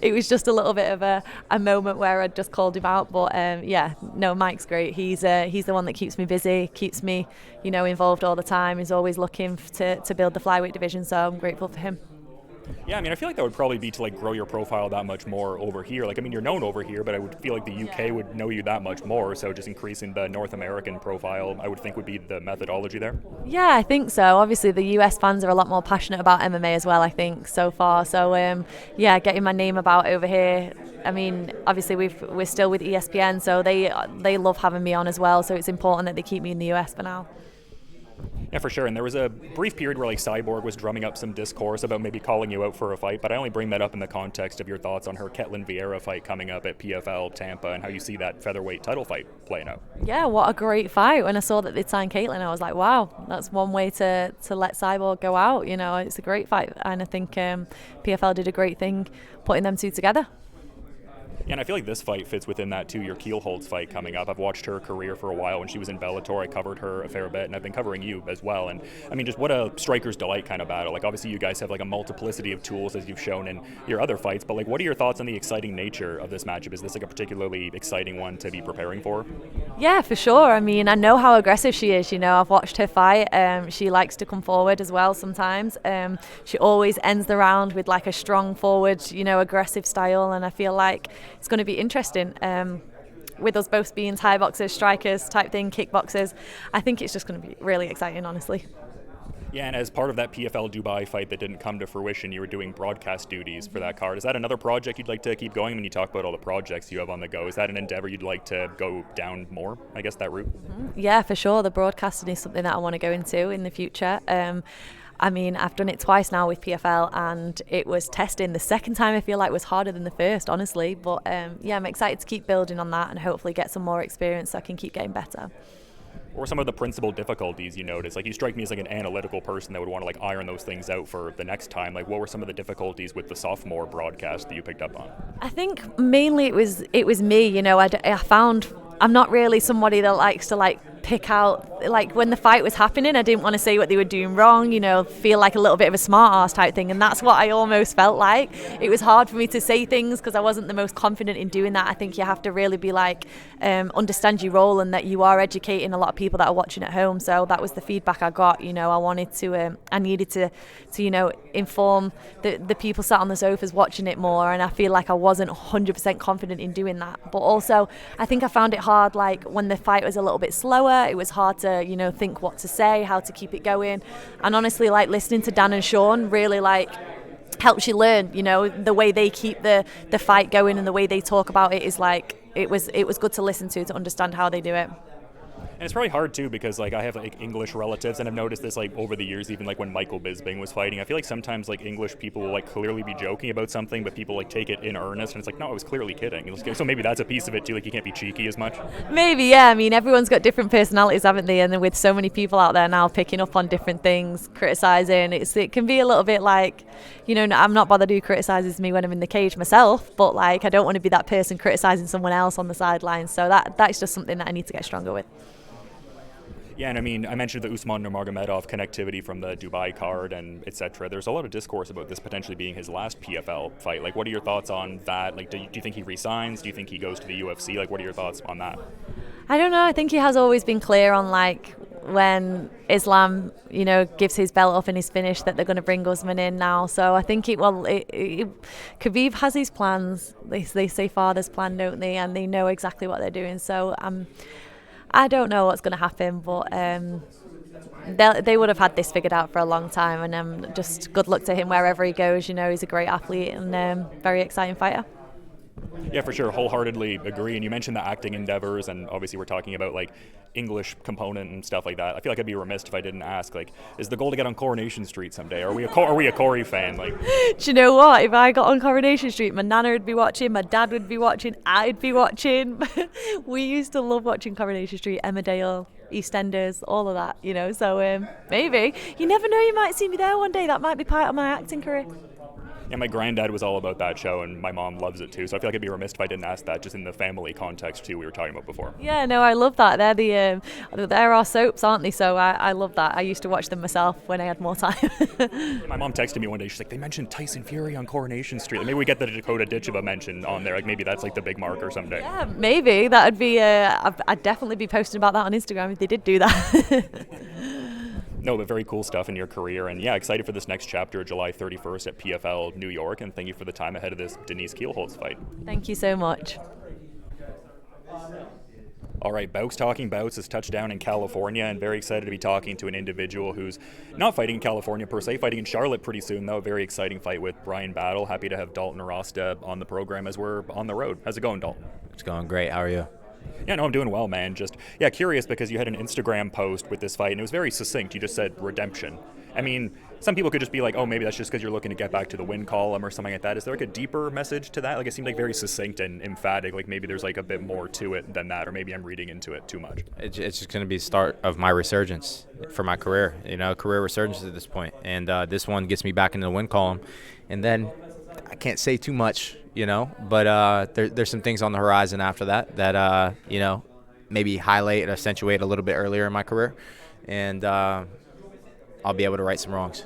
it was just a little bit of a moment where I just called him out. But yeah, no, Mike's great. He's the one that keeps me busy, keeps me, you know, involved all the time. He's always looking to build the flyweight division. So I'm grateful for him. Yeah, I mean, I feel like that would probably be to like grow your profile that much more over here. Like, I mean, you're known over here, but I would feel like the UK would know you that much more. So just increasing the North American profile, I would think would be the methodology there. Yeah, I think so. Obviously, the US fans are a lot more passionate about MMA as well, I think, so far. So, yeah, getting my name about over here. I mean, obviously, we're still with ESPN, so they love having me on as well. So it's important that they keep me in the US for now. Yeah, for sure. And there was a brief period where like Cyborg was drumming up some discourse about maybe calling you out for a fight, but I only bring that up in the context of your thoughts on her Ketlin Vieira fight coming up at PFL Tampa and how you see that featherweight title fight playing out. Yeah, what a great fight. When I saw that they'd signed Caitlin, I was like, wow, that's one way to let Cyborg go out. You know, it's a great fight, and I think PFL did a great thing putting them two together. Yeah, and I feel like this fight fits within that too, your Keelholtz fight coming up. I've watched her career for a while. When she was in Bellator, I covered her a fair bit, and I've been covering you as well. And I mean, just what a striker's delight kind of battle. Like, obviously you guys have like a multiplicity of tools as you've shown in your other fights, but like, what are your thoughts on the exciting nature of this matchup? Is this like a particularly exciting one to be preparing for? Yeah, for sure. I mean, I know how aggressive she is. You know, I've watched her fight. She likes to come forward as well sometimes. She always ends the round with like a strong forward, you know, aggressive style, and I feel like it's going to be interesting. With us both being Thai boxers, strikers type thing, kickboxers, I think it's just going to be really exciting, honestly. Yeah, and as part of that PFL Dubai fight that didn't come to fruition, you were doing broadcast duties for that card. Is that another project you'd like to keep going? When you talk about all the projects you have on the go, is that an endeavor you'd like to go down more, I guess, that route? Yeah, for sure. The broadcasting is something that I want to go into in the future. I mean, I've done it twice now with PFL, and it was testing. The second time I feel like was harder than the first, honestly. But yeah, I'm excited to keep building on that and hopefully get some more experience so I can keep getting better. Or some of the principal difficulties you notice? Like, you strike me as like an analytical person that would want to like iron those things out for the next time. Like, what were some of the difficulties with the sophomore broadcast that you picked up on? I think mainly it was me. You know, I found I'm not really somebody that likes to like pick out, like when the fight was happening, I didn't want to say what they were doing wrong, you know, feel like a little bit of a smart ass type thing, and that's what I almost felt like. It was hard for me to say things because I wasn't the most confident in doing that. I think you have to really be like understand your role and that you are educating a lot of people that are watching at home. So that was the feedback I got. You know, I needed to you know, inform the people sat on the sofas watching it more, and I feel like I wasn't 100% confident in doing that. But also I think I found it hard, like when the fight was a little bit slower, it was hard to, you know, think what to say, how to keep it going. And honestly, like listening to Dan and Sean really like helps you learn, you know, the way they keep the fight going and the way they talk about it is like, it was good to listen to understand how they do it. And it's probably hard too because like I have like English relatives, and I've noticed this like over the years, even like when Michael Bisping was fighting, I feel like sometimes like English people will like clearly be joking about something, but people like take it in earnest, and it's like, no, I was clearly kidding. So maybe that's a piece of it too, like you can't be cheeky as much. Maybe, yeah. I mean, everyone's got different personalities, haven't they? And then with so many people out there now picking up on different things, criticizing, it can be a little bit like, you know, I'm not bothered who criticizes me when I'm in the cage myself, but like I don't want to be that person criticizing someone else on the sidelines. So that's just something that I need to get stronger with. Yeah, and I mean, I mentioned the Usman Nurmagomedov connectivity from the Dubai card and etc. There's a lot of discourse about this potentially being his last PFL fight. Like, what are your thoughts on that? Like, do you think he resigns? Do you think he goes to the UFC? Like, what are your thoughts on that? I don't know. I think he has always been clear on like when Islam, you know, gives his belt up and he's finished, that they're going to bring Usman in now. So I think Khabib has his plans. They say father's plan, don't they? And they know exactly what they're doing. So I don't know what's going to happen, but they would have had this figured out for a long time, and just good luck to him wherever he goes. You know, he's a great athlete and very exciting fighter. Yeah, for sure. Wholeheartedly agree. And you mentioned the acting endeavors, and obviously we're talking about like English component and stuff like that. I feel like I'd be remiss if I didn't ask, like, is the goal to get on Coronation Street someday? Are we a Corey fan? Like, Do you know what? If I got on Coronation Street, my nana would be watching, my dad would be watching, I'd be watching. We used to love watching Coronation Street, Emmerdale, EastEnders, all of that, you know. So maybe. You never know, you might see me there one day. That might be part of my acting career. yeah, my granddad was all about that show, and my mom loves it too. So I feel like I'd be remiss if I didn't ask that, just in the family context too. We were talking about before. Yeah, no, I love that. They're our soaps, aren't they? So I love that. I used to watch them myself when I had more time. My mom texted me one day. She's like, "They mentioned Tyson Fury on Coronation Street. Like, maybe we get the Dakota Ditcheva mention on there. Like maybe that's like the big marker someday." Yeah, maybe that'd be. I'd definitely be posting about that on Instagram if they did do that. No, but very cool stuff in your career, and yeah, excited for this next chapter, July 31st at PFL New York, and thank you for the time ahead of this Denise Kielholtz fight. Thank you so much. All right, Bowks Talking Bouts has touched down in California, and very excited to be talking to an individual who's not fighting in California per se, fighting in Charlotte pretty soon, though. A very exciting fight with Bryan Battle. Happy to have Dalton Rosta on the program as we're on the road. How's it going, Dalton? It's going great. How are you? Yeah, no, I'm doing well, man. Just, yeah, curious because you had an Instagram post with this fight, and it was very succinct. You just said redemption. I mean, some people could just be like, oh, maybe that's just because you're looking to get back to the win column or something like that. Is there like a deeper message to that? Like, it seemed like very succinct and emphatic. Like, maybe there's like a bit more to it than that, or maybe I'm reading into it too much. It's just going to be the start of my resurgence for my career, career resurgence at this point. And this one gets me back into the win column. And then I can't say too much, but there's some things on the horizon after that, maybe highlight and accentuate a little bit earlier in my career. And I'll be able to right some wrongs.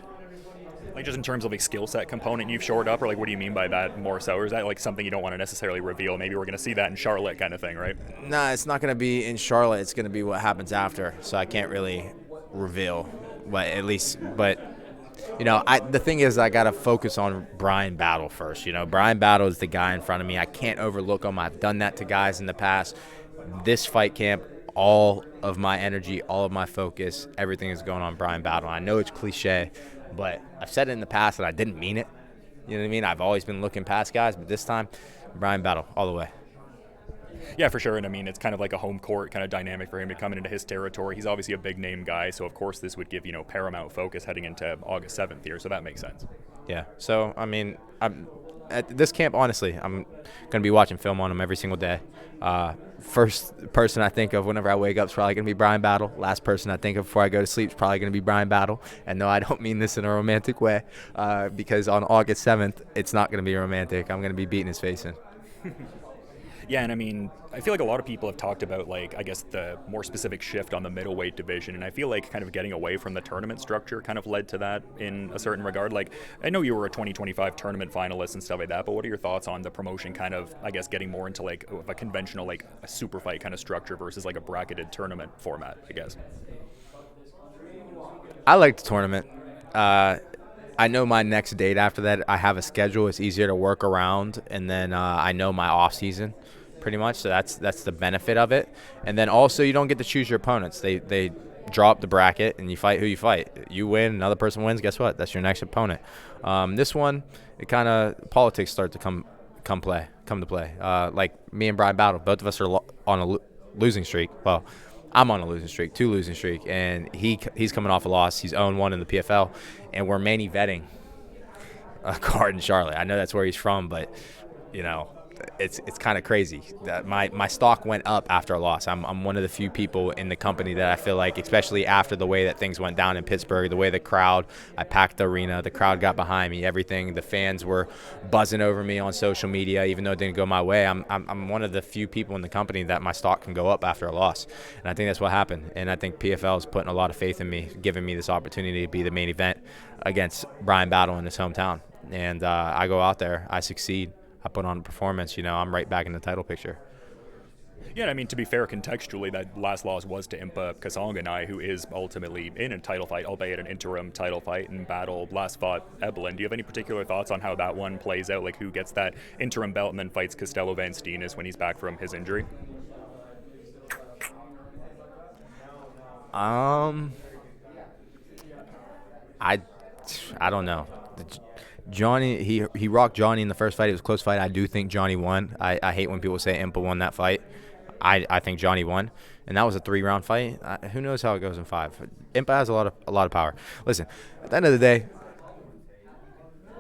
Like, just in terms of a skill set component you've shored up, or like what do you mean by that more so? Or is that like something you don't want to necessarily reveal? Maybe we're going to see that in Charlotte kind of thing, right? Nah, it's not going to be in Charlotte. It's going to be what happens after. So I can't really reveal, but the thing is I got to focus on Bryan Battle first. Bryan Battle is the guy in front of me. I can't overlook him. I've done that to guys in the past. This fight camp, all of my energy, all of my focus, everything is going on Bryan Battle. I know it's cliche, but I've said it in the past and I didn't mean it. You know what I mean? I've always been looking past guys, but this time, Bryan Battle all the way. Yeah, for sure. And I mean, it's kind of like a home court kind of dynamic for him to come into his territory. He's obviously a big name guy, so of course this would give, paramount focus heading into August 7th here, so that makes sense. Yeah. So, I mean, I'm at this camp, honestly, I'm going to be watching film on him every single day. First person I think of whenever I wake up is probably going to be Bryan Battle. Last person I think of before I go to sleep is probably going to be Bryan Battle. And no, I don't mean this in a romantic way, because on August 7th, it's not going to be romantic. I'm going to be beating his face in. Yeah, and I mean, I feel like a lot of people have talked about, like, I guess the more specific shift on the middleweight division, and I feel like kind of getting away from the tournament structure kind of led to that in a certain regard. Like, I know you were a 2025 tournament finalist and stuff like that, but what are your thoughts on the promotion kind of, I guess, getting more into, like, a conventional, like, a super fight kind of structure versus, like, a bracketed tournament format, I guess? I like the tournament. I know my next date after that. I have a schedule. It's easier to work around, and then I know my off season pretty much. So that's the benefit of it. And then also you don't get to choose your opponents. They draw up the bracket and you fight who you fight. You win, another person wins. Guess what? That's your next opponent. This one, it kind of politics start to come to play. Like me and Bryan Battle, both of us are on a losing streak. Well, I'm on a losing streak, 2 losing streak, and he's coming off a loss. He's 0-1 in the PFL, and we're main eventing a card in Charlotte. I know that's where he's from, but it's kind of crazy that my stock went up after a loss. I'm one of the few people in the company that I feel like, especially after the way that things went down in Pittsburgh, the way the crowd, I packed the arena, the crowd got behind me, everything, the fans were buzzing over me on social media, even though it didn't go my way. I'm one of the few people in the company that my stock can go up after a loss, and I think that's what happened. And I think PFL is putting a lot of faith in me, giving me this opportunity to be the main event against Bryan Battle in his hometown. And I go out there, I succeed. I put on a performance, I'm right back in the title picture. Yeah, I mean, to be fair, contextually, that last loss was to Impa Kasanganai, who is ultimately in a title fight, albeit an interim title fight, and Battle last fought Eblen. Do you have any particular thoughts on how that one plays out, like who gets that interim belt and then fights Costello Van Steenis when he's back from his injury? I don't know. Johnny, he rocked Johnny in the first fight. It was a close fight. I do think Johnny won. I hate when people say Impa won that fight. I think Johnny won, and that was a 3-round fight. Who knows how it goes in 5? Impa has a lot of power. Listen, at the end of the day,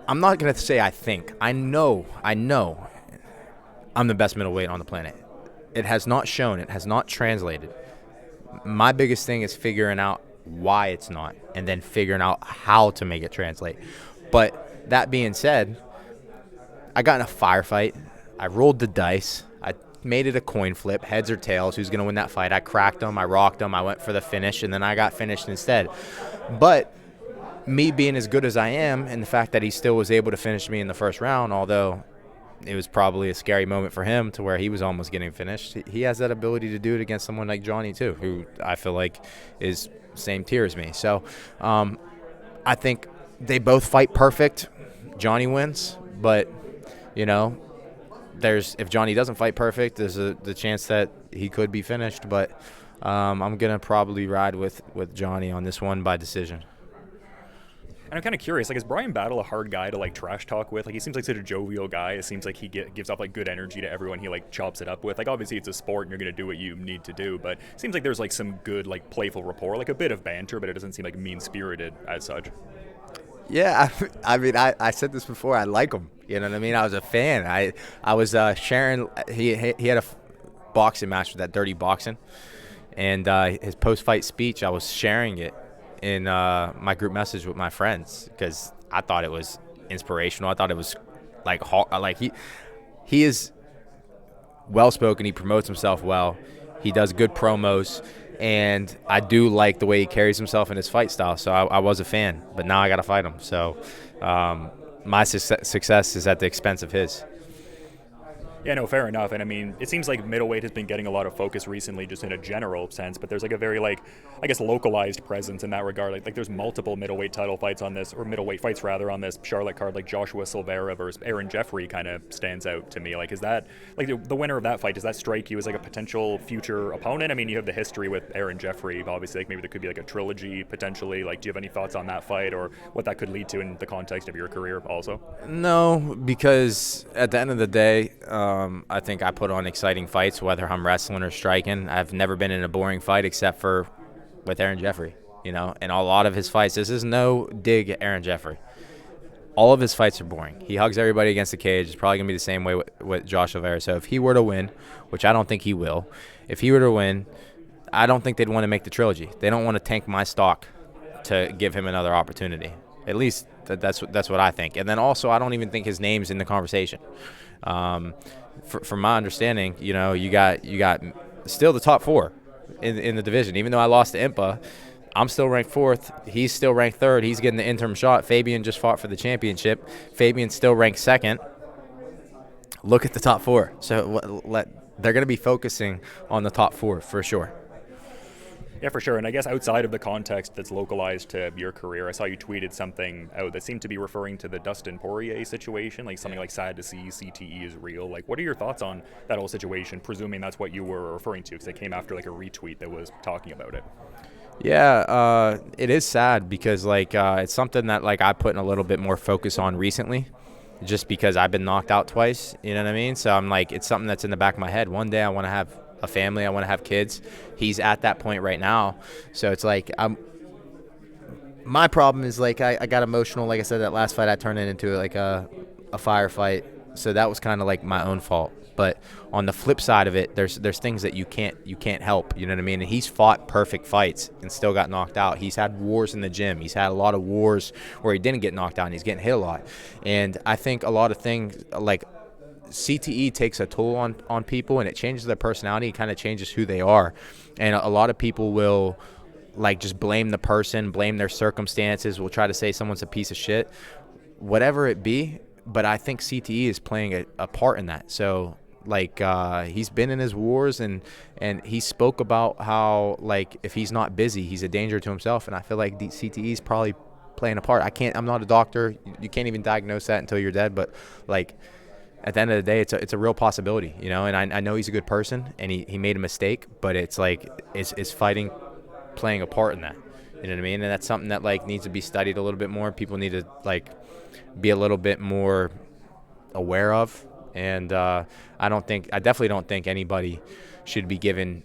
I'm not gonna say I think. I know I'm the best middleweight on the planet. It has not shown. It has not translated. My biggest thing is figuring out why it's not, and then figuring out how to make it translate. But that being said, I got in a firefight. I rolled the dice. I made it a coin flip, heads or tails, who's going to win that fight. I cracked him. I rocked him. I went for the finish, and then I got finished instead. But me being as good as I am, and the fact that he still was able to finish me in the first round, although it was probably a scary moment for him to where he was almost getting finished, he has that ability to do it against someone like Johnny too, who I feel like is same tier as me. So I think they both fight perfect. Johnny wins, but if Johnny doesn't fight perfect, there's the chance that he could be finished. But I'm gonna probably ride with Johnny on this one by decision. And I'm kind of curious, like, is Bryan Battle a hard guy to, like, trash talk with? Like, he seems like such a jovial guy. It seems like he gives up, like, good energy to everyone he, like, chops it up with. Like, obviously it's a sport and you're going to do what you need to do, but it seems like there's, like, some good, like, playful rapport, like a bit of banter, but it doesn't seem, like, mean-spirited as such. Yeah, I mean, I said this before. I like him. You know what I mean? I was a fan. I was sharing. He had a boxing match with that Dirty Boxing, and his post-fight speech, I was sharing it in my group message with my friends because I thought it was inspirational. I thought it was like he is well-spoken. He promotes himself well. He does good promos, and I do like the way he carries himself in his fight style. So I was a fan, but now I got to fight him. So my success is at the expense of his. Yeah, no, fair enough. And I mean, it seems like middleweight has been getting a lot of focus recently just in a general sense, but there's like a very, like, I guess, localized presence in that regard. Like there's multiple middleweight title fights on this, or middleweight fights rather, on this Charlotte card. Like Joshua Silveira versus Aaron Jeffrey kind of stands out to me. Like, is that, like, the winner of that fight, does that strike you as like a potential future opponent? I mean, you have the history with Aaron Jeffrey, obviously, like maybe there could be like a trilogy potentially. Like, do you have any thoughts on that fight or what that could lead to in the context of your career also? No, because at the end of the day, I think I put on exciting fights, whether I'm wrestling or striking. I've never been in a boring fight except for with Aaron Jeffrey, and a lot of his fights, this is no dig at Aaron Jeffrey. All of his fights are boring. He hugs everybody against the cage. It's probably going to be the same way with Josh Silveira. So if he were to win, which I don't think he will, if he were to win, I don't think they'd want to make the trilogy. They don't want to tank my stock to give him another opportunity. At least that's what I think. And then also, I don't even think his name's in the conversation. From my understanding, you got still the top 4 in the division. Even though I lost to Impa, I'm still ranked 4th. He's still ranked 3rd. He's getting the interim shot. Fabian just fought for the championship. Fabian's still ranked 2nd. Look at the top 4. So they're going to be focusing on the top 4 for sure. Yeah, for sure. And I guess outside of the context that's localized to your career, I saw you tweeted something out that seemed to be referring to the Dustin Poirier situation, like something like sad to see CTE is real. Like, what are your thoughts on that whole situation, presuming that's what you were referring to, because it came after like a retweet that was talking about it? Yeah, it is sad because it's something that I put in a little bit more focus on recently, just because I've been knocked out twice. You know what I mean? So I'm like, it's something that's in the back of my head. One day I want to have a family. I want to have kids. He's at that point right now. So it's like, my problem is I got emotional. Like I said, that last fight I turned it into like a firefight. So that was kind of like my own fault. But on the flip side of it, there's things that you can't help. You know what I mean? And he's fought perfect fights and still got knocked out. He's had wars in the gym. He's had a lot of wars where he didn't get knocked out and he's getting hit a lot. And I think a lot of things like CTE takes a toll on people, and it changes their personality. It kind of changes who they are. And a lot of people will just blame the person, blame their circumstances, will try to say someone's a piece of shit, whatever it be. But I think CTE is playing a part in that. So he's been in his wars, and he spoke about how if he's not busy, he's a danger to himself. And I feel like the CTE is probably playing a part. I'm not a doctor. You can't even diagnose that until you're dead. But at the end of the day, it's a real possibility, and I know he's a good person, and he made a mistake, but it's is fighting playing a part in that, You know what I mean? And that's something that like needs to be studied a little bit more. People need to like be a little bit more aware of. And I definitely don't think anybody should be giving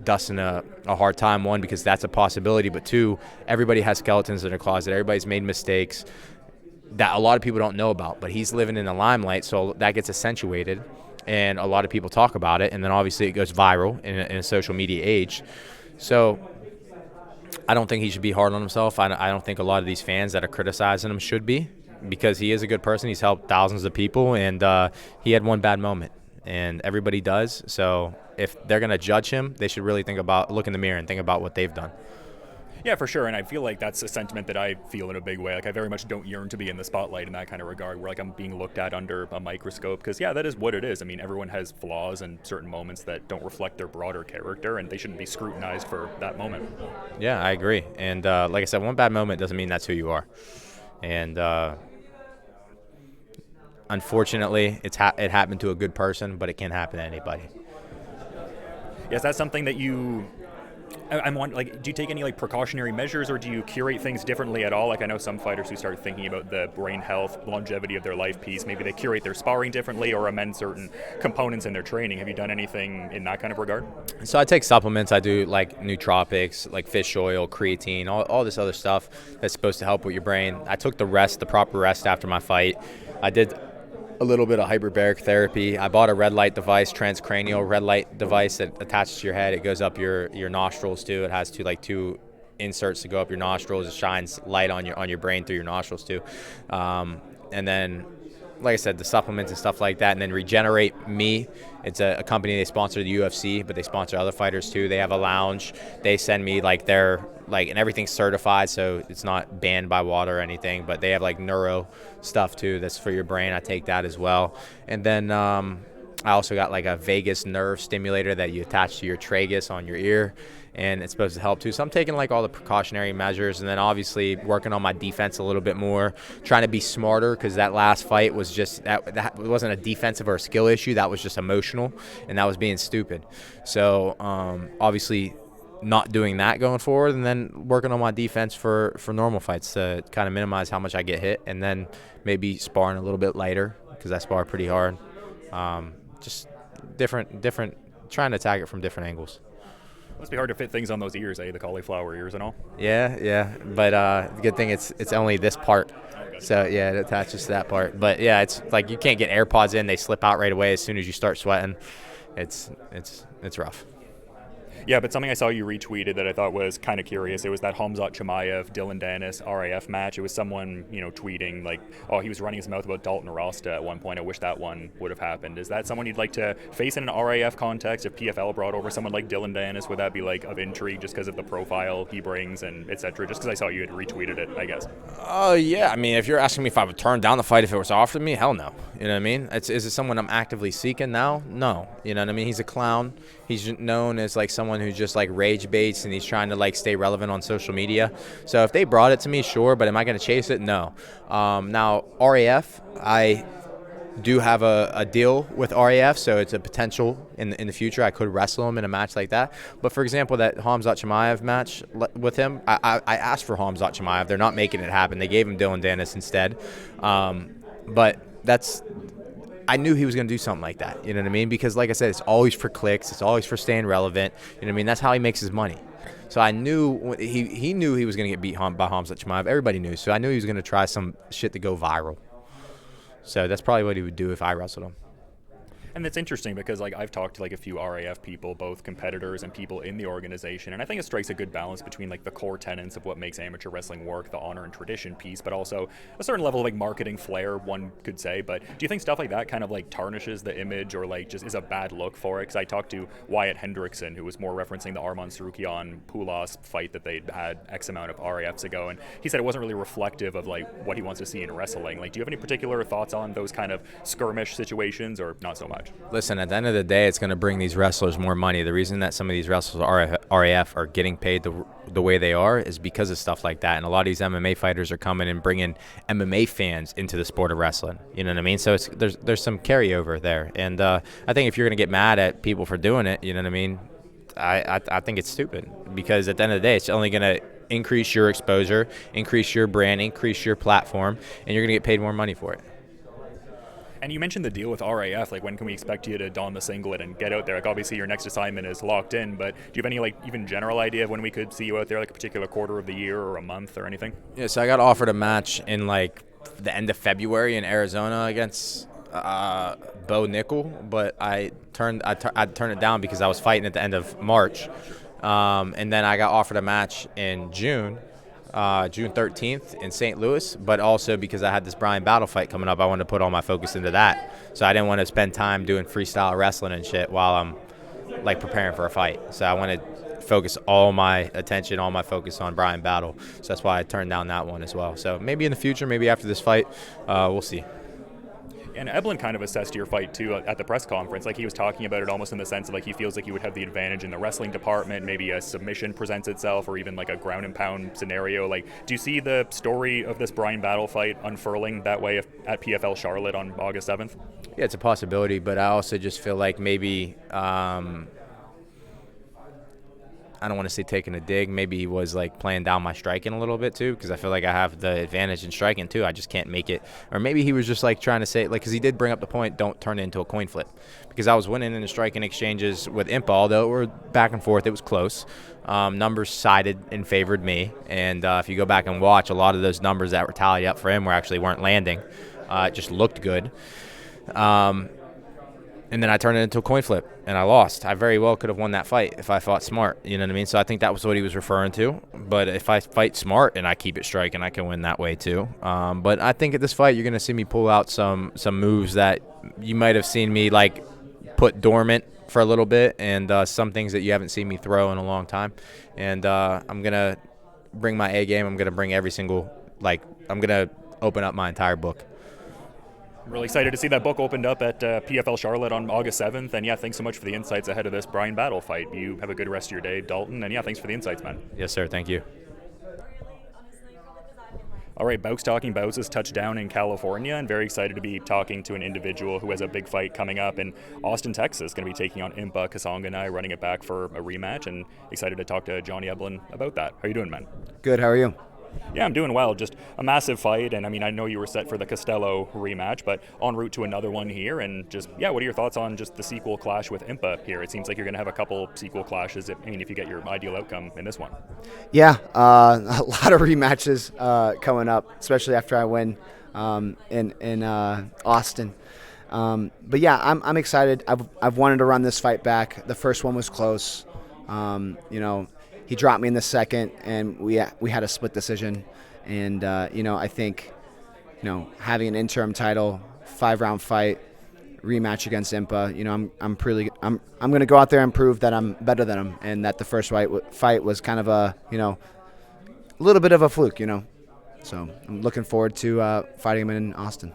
Dustin a hard time, one, because that's a possibility, but two, everybody has skeletons in their closet. Everybody's made mistakes that a lot of people don't know about, but he's living in the limelight, so that gets accentuated, and a lot of people talk about it, and then obviously it goes viral in a social media age. So I don't think he should be hard on himself. I don't think a lot of these fans that are criticizing him should be, because he is a good person. He's helped thousands of people, and he had one bad moment, and everybody does. So if they're going to judge him, they should really look in the mirror and think about what they've done. Yeah, for sure, and I feel like that's a sentiment that I feel in a big way. Like, I very much don't yearn to be in the spotlight in that kind of regard, where like I'm being looked at under a microscope, because yeah, that is what it is. I mean, everyone has flaws and certain moments that don't reflect their broader character, and they shouldn't be scrutinized for that moment. Yeah, I agree. And like I said, one bad moment doesn't mean that's who you are. And unfortunately, it happened to a good person, but it can happen to anybody. Yes, that's something that I'm wondering, like, do you take any like precautionary measures, or do you curate things differently at all? Like, I know some fighters who start thinking about the brain health, longevity of their life piece. Maybe they curate their sparring differently or amend certain components in their training. Have you done anything in that kind of regard? So I take supplements. I do like nootropics, like fish oil, creatine, all this other stuff that's supposed to help with your brain. I took the proper rest after my fight. I did a little bit of hyperbaric therapy. I bought a red light device, transcranial red light device that attaches to your head. It goes up your nostrils too. It has two inserts to go up your nostrils. It shines light on your brain through your nostrils too. And then, like I said, the supplements and stuff like that. And then Regenerate Me. It's a company, they sponsor the UFC, but they sponsor other fighters too. They have a lounge. They send me like and everything's certified, so it's not banned by WADA or anything, but they have like neuro stuff too that's for your brain. I take that as well. And then I also got like a vagus nerve stimulator that you attach to your tragus on your ear, and it's supposed to help too. So I'm taking like all the precautionary measures, and then obviously working on my defense a little bit more, trying to be smarter, because that last fight was just that wasn't a defensive or a skill issue. That was just emotional, and that was being stupid. So obviously not doing that going forward, and then working on my defense for normal fights to kind of minimize how much I get hit, and then maybe sparring a little bit lighter, because I spar pretty hard. Just different, trying to attack it from different angles. Must be hard to fit things on those ears, the cauliflower ears and all. Yeah. But the good thing it's only this part. So yeah, it attaches to that part. But yeah, it's like you can't get AirPods in; they slip out right away as soon as you start sweating. It's rough. Yeah, but something I saw you retweeted that I thought was kind of curious. It was that Khamzat Chimaev, Dylan Dennis RAF match. It was someone, tweeting like, oh, he was running his mouth about Dalton Rosta at one point. I wish that one would have happened. Is that someone you'd like to face in an RAF context? If PFL brought over someone like Dylan Dennis, would that be like of intrigue just because of the profile he brings and etc.? Just because I saw you had retweeted it, I guess. Yeah. I mean, if you're asking me if I would turn down the fight if it was offered to me, hell no. You know what I mean? Is it someone I'm actively seeking now? No. You know what I mean? He's a clown. He's known as like someone who just like rage baits, and he's trying to like stay relevant on social media. So if they brought it to me, sure, but am I going to chase it? No. Now, RAF, I do have a deal with RAF, so it's a potential in the future. I could wrestle him in a match like that. But for example, that Khamzat Chimaev match with him, I asked for Khamzat Chimaev. They're not making it happen. They gave him Dylan Dennis instead. But I knew he was going to do something like that, you know what I mean? Because like I said, it's always for clicks. It's always for staying relevant. You know what I mean? That's how he makes his money. So I knew he knew he was going to get beat by Khamzat Chimaev. Everybody knew. So I knew he was going to try some shit to go viral. So that's probably what he would do if I wrestled him. And it's interesting because like I've talked to like a few RAF people, both competitors and people in the organization, and I think it strikes a good balance between like the core tenets of what makes amateur wrestling work, the honor and tradition piece, but also a certain level of like marketing flair, one could say. But do you think stuff like that kind of like tarnishes the image or like just is a bad look for it? Because I talked to Wyatt Hendrickson, who was more referencing the Arman Sarukian Pulas fight that they'd had X amount of RAFs ago, and he said it wasn't really reflective of like what he wants to see in wrestling. Like, do you have any particular thoughts on those kind of skirmish situations, or not so much? Listen, at the end of the day, it's going to bring these wrestlers more money. The reason that some of these wrestlers RAF are getting paid the way they are is because of stuff like that. And a lot of these MMA fighters are coming and bringing MMA fans into the sport of wrestling. You know what I mean? So there's some carryover there. And I think if you're going to get mad at people for doing it, you know what I mean? I think it's stupid, because at the end of the day, it's only going to increase your exposure, increase your brand, increase your platform, and you're going to get paid more money for it. And you mentioned the deal with RAF. Like, when can we expect you to don the singlet and get out there? Like, obviously your next assignment is locked in, but do you have any, like, even general idea of when we could see you out there, like a particular quarter of the year or a month or anything? Yeah, so I got offered a match in like the end of February in Arizona against Bo Nickel, but I turned it down because I was fighting at the end of March, and then I got offered a match in June 13th in St. Louis, but also because I had this Bryan Battle fight coming up, I wanted to put all my focus into that. So I didn't want to spend time doing freestyle wrestling and shit while I'm like preparing for a fight. So I wanted to focus all my attention, all my focus on Bryan Battle. So that's why I turned down that one as well. So maybe in the future, maybe after this fight, we'll see. And Eblen kind of assessed your fight too at the press conference. Like, he was talking about it almost in the sense of like he feels like you would have the advantage in the wrestling department. Maybe a submission presents itself, or even like a ground and pound scenario. Like, do you see the story of this Bryan Battle fight unfurling that way at PFL Charlotte on August 7th? Yeah, it's a possibility, but I also just feel like maybe I don't want to say taking a dig. Maybe he was like playing down my striking a little bit too, because I feel like I have the advantage in striking too. I just can't make it. Or maybe he was just like trying to say, like, because he did bring up the point, don't turn it into a coin flip. Because I was winning in the striking exchanges with Impa, although we're back and forth, it was close. Numbers sided and favored me. And if you go back and watch, a lot of those numbers that were tallied up for him weren't landing. It just looked good. And then I turned it into a coin flip, and I lost. I very well could have won that fight if I fought smart, you know what I mean? So I think that was what he was referring to. But if I fight smart and I keep it striking, I can win that way too. But I think at this fight, you're going to see me pull out some moves that you might have seen me, like, put dormant for a little bit, and some things that you haven't seen me throw in a long time. And I'm going to bring my A game. I'm going to bring every single, like, I'm going to open up my entire book. I'm really excited to see that book opened up at PFL Charlotte on August 7th. And yeah, thanks so much for the insights ahead of this Bryan Battle fight. You have a good rest of your day, Dalton. And yeah, thanks for the insights, man. Yes, sir. Thank you. All right, Bowks Talking Bouts has touched down in California, and very excited to be talking to an individual who has a big fight coming up in Austin, Texas. Going to be taking on Impa Kasanganay, running it back for a rematch, and excited to talk to Johnny Eblen about that. How you doing, man? Good, how are you? Yeah, I'm doing well. Just a massive fight, and I mean, I know you were set for the Costello rematch, but en route to another one here, and just, yeah, what are your thoughts on just the sequel clash with Impa here? It seems like you're going to have a couple sequel clashes, if you get your ideal outcome in this one. Yeah, a lot of rematches coming up, especially after I win in Austin. But yeah, I'm excited. I've wanted to run this fight back. The first one was close. He dropped me in the second, and we had a split decision. And I think, having an interim title, 5-round fight, rematch against Impa, I'm going to go out there and prove that I'm better than him, and that the first fight was kind of a little bit of a fluke, So I'm looking forward to fighting him in Austin.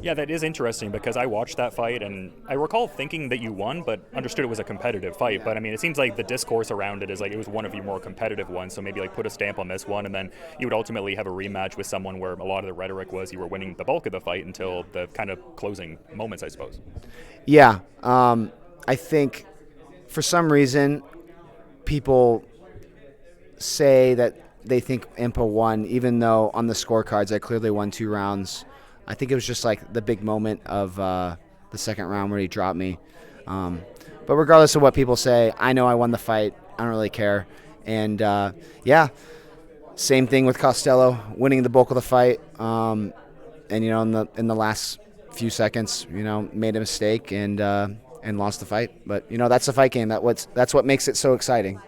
Yeah, that is interesting because I watched that fight and I recall thinking that you won, but understood it was a competitive fight. But I mean, it seems like the discourse around it is like it was one of your more competitive ones. So maybe like put a stamp on this one, and then you would ultimately have a rematch with someone where a lot of the rhetoric was you were winning the bulk of the fight until the kind of closing moments, I suppose. Yeah, I think for some reason people say that they think Impa won, even though on the scorecards I clearly won 2 rounds. I think it was just like the big moment of the second round where he dropped me. But regardless of what people say, I know I won the fight. I don't really care. And same thing with Costello, winning the bulk of the fight. And in the last few seconds, made a mistake and lost the fight. But that's the fight game. That's what makes it so exciting.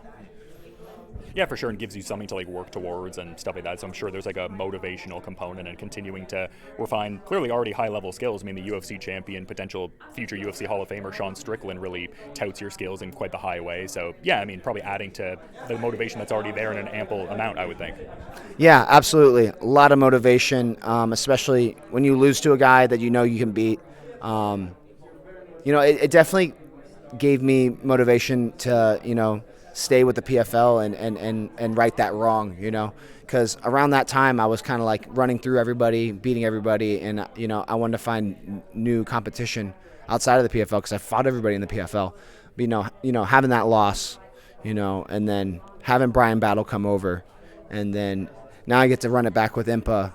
Yeah, for sure, and gives you something to like work towards and stuff like that. So I'm sure there's like a motivational component and continuing to refine clearly already high-level skills. I mean, the UFC champion, potential future UFC Hall of Famer Sean Strickland really touts your skills in quite the high way. So yeah, I mean, probably adding to the motivation that's already there in an ample amount, I would think. Yeah, absolutely. A lot of motivation, especially when you lose to a guy that you can beat. It definitely gave me motivation to, stay with the PFL and right that wrong, because around that time I was kind of like running through everybody, beating everybody, and I wanted to find new competition outside of the PFL because I fought everybody in the PFL. But, having that loss, and then having Bryan Battle come over, and then now I get to run it back with Impa.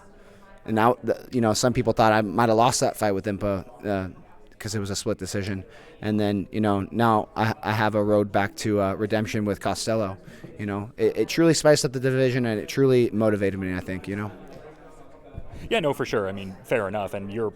And now, some people thought I might have lost that fight with Impa because it was a split decision. And then, now I have a road back to redemption with Costello. It truly spiced up the division, and it truly motivated me, I think, Yeah, no, for sure. I mean, fair enough. And your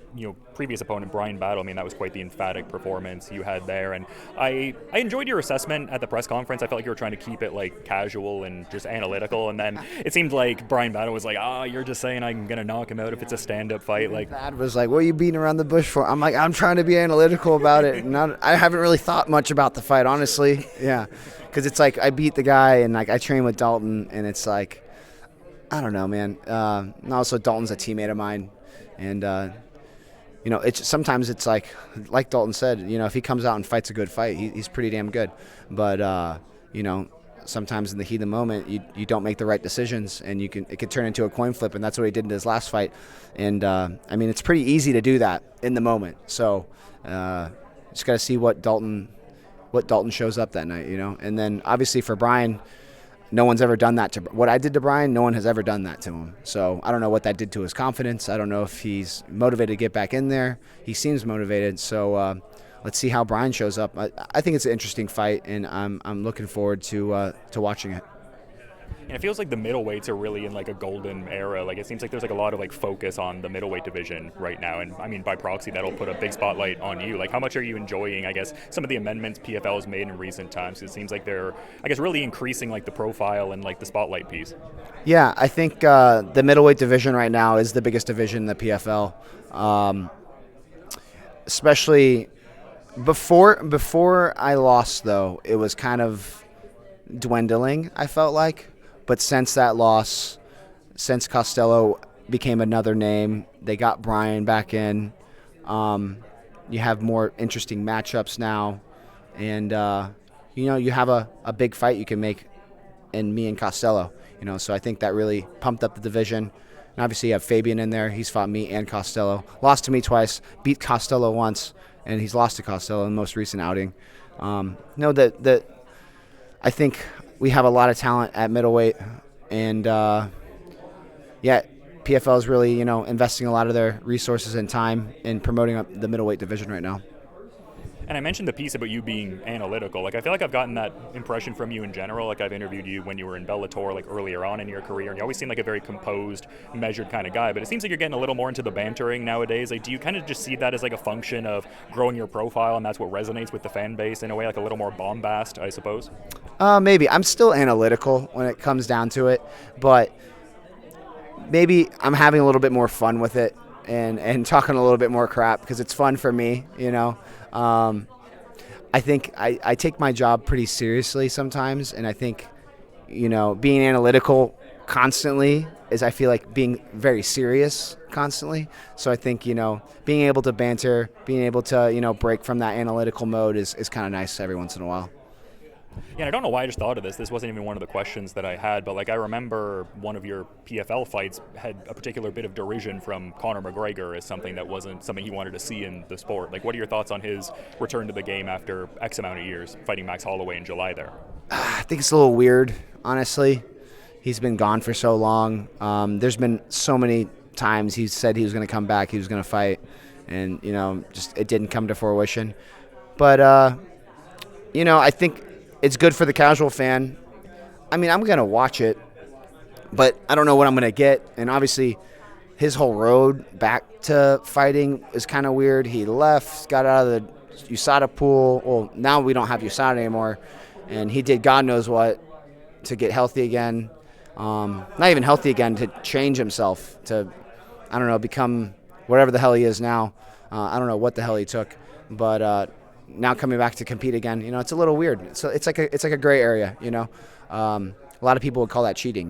previous opponent, Bryan Battle, I mean, that was quite the emphatic performance you had there. And I enjoyed your assessment at the press conference. I felt like you were trying to keep it like casual and just analytical. And then it seemed like Bryan Battle was like, you're just saying I'm going to knock him out if it's a stand-up fight. Like, Thad was like, what are you beating around the bush for? I'm like, I'm trying to be analytical about it. I haven't really thought much about the fight, honestly. Yeah, because it's like I beat the guy, and like I train with Dalton, and it's like, I don't know, man. And also, Dalton's a teammate of mine, and sometimes it's like Dalton said, if he comes out and fights a good fight, he's pretty damn good. But sometimes in the heat of the moment, you don't make the right decisions, and it could turn into a coin flip, and that's what he did in his last fight. And it's pretty easy to do that in the moment. So just got to see what Dalton shows up that night, And then obviously for Bryan, no one's ever done that to what I did to Bryan. No one has ever done that to him. So I don't know what that did to his confidence. I don't know if he's motivated to get back in there. He seems motivated. So let's see how Bryan shows up. I think it's an interesting fight, and I'm looking forward to watching it. And it feels like the middleweights are really in like a golden era. Like it seems like there's like a lot of like focus on the middleweight division right now. And I mean, by proxy, that'll put a big spotlight on you. Like how much are you enjoying, I guess, some of the amendments PFL has made in recent times? It seems like they're, I guess, really increasing like the profile and like the spotlight piece. Yeah, I think the middleweight division right now is the biggest division in the PFL. Especially before I lost, though, it was kind of dwindling, I felt like. But since that loss, since Costello became another name, they got Bryan back in. You have more interesting matchups now. And, you have a big fight you can make in me and Costello. So I think that really pumped up the division. And obviously you have Fabian in there. He's fought me and Costello. Lost to me twice, beat Costello once, and he's lost to Costello in the most recent outing. That I think we have a lot of talent at middleweight, and PFL is really investing a lot of their resources and time in promoting up the middleweight division right now. And I mentioned the piece about you being analytical. Like I feel like I've gotten that impression from you in general. Like I've interviewed you when you were in Bellator, like earlier on in your career, and you always seem like a very composed, measured kind of guy. But it seems like you're getting a little more into the bantering nowadays. Like, do you kind of just see that as like a function of growing your profile, and that's what resonates with the fan base in a way, like a little more bombast, I suppose? Maybe. I'm still analytical when it comes down to it, but maybe I'm having a little bit more fun with it and talking a little bit more crap because it's fun for me, I think I take my job pretty seriously sometimes, and I think, being analytical constantly is, I feel like, being very serious constantly. So I think, being able to banter, being able to, break from that analytical mode is kind of nice every once in a while. Yeah, and I don't know why I just thought of this. This wasn't even one of the questions that I had, but like I remember one of your PFL fights had a particular bit of derision from Conor McGregor as something that wasn't something he wanted to see in the sport. Like, what are your thoughts on his return to the game after X amount of years, fighting Max Holloway in July there? I think it's a little weird, honestly. He's been gone for so long. There's been so many times he said he was going to come back, he was going to fight, and, just it didn't come to fruition. But, I think it's good for the casual fan. I mean, I'm going to watch it, but I don't know what I'm going to get. And obviously, his whole road back to fighting is kind of weird. He left, got out of the USADA pool. Well, now we don't have USADA anymore. And he did God knows what to get healthy again. Not even healthy again, to change himself, to, I don't know, become whatever the hell he is now. I don't know what the hell he took. But now coming back to compete again, it's a little weird. So it's like a gray area, A lot of people would call that cheating,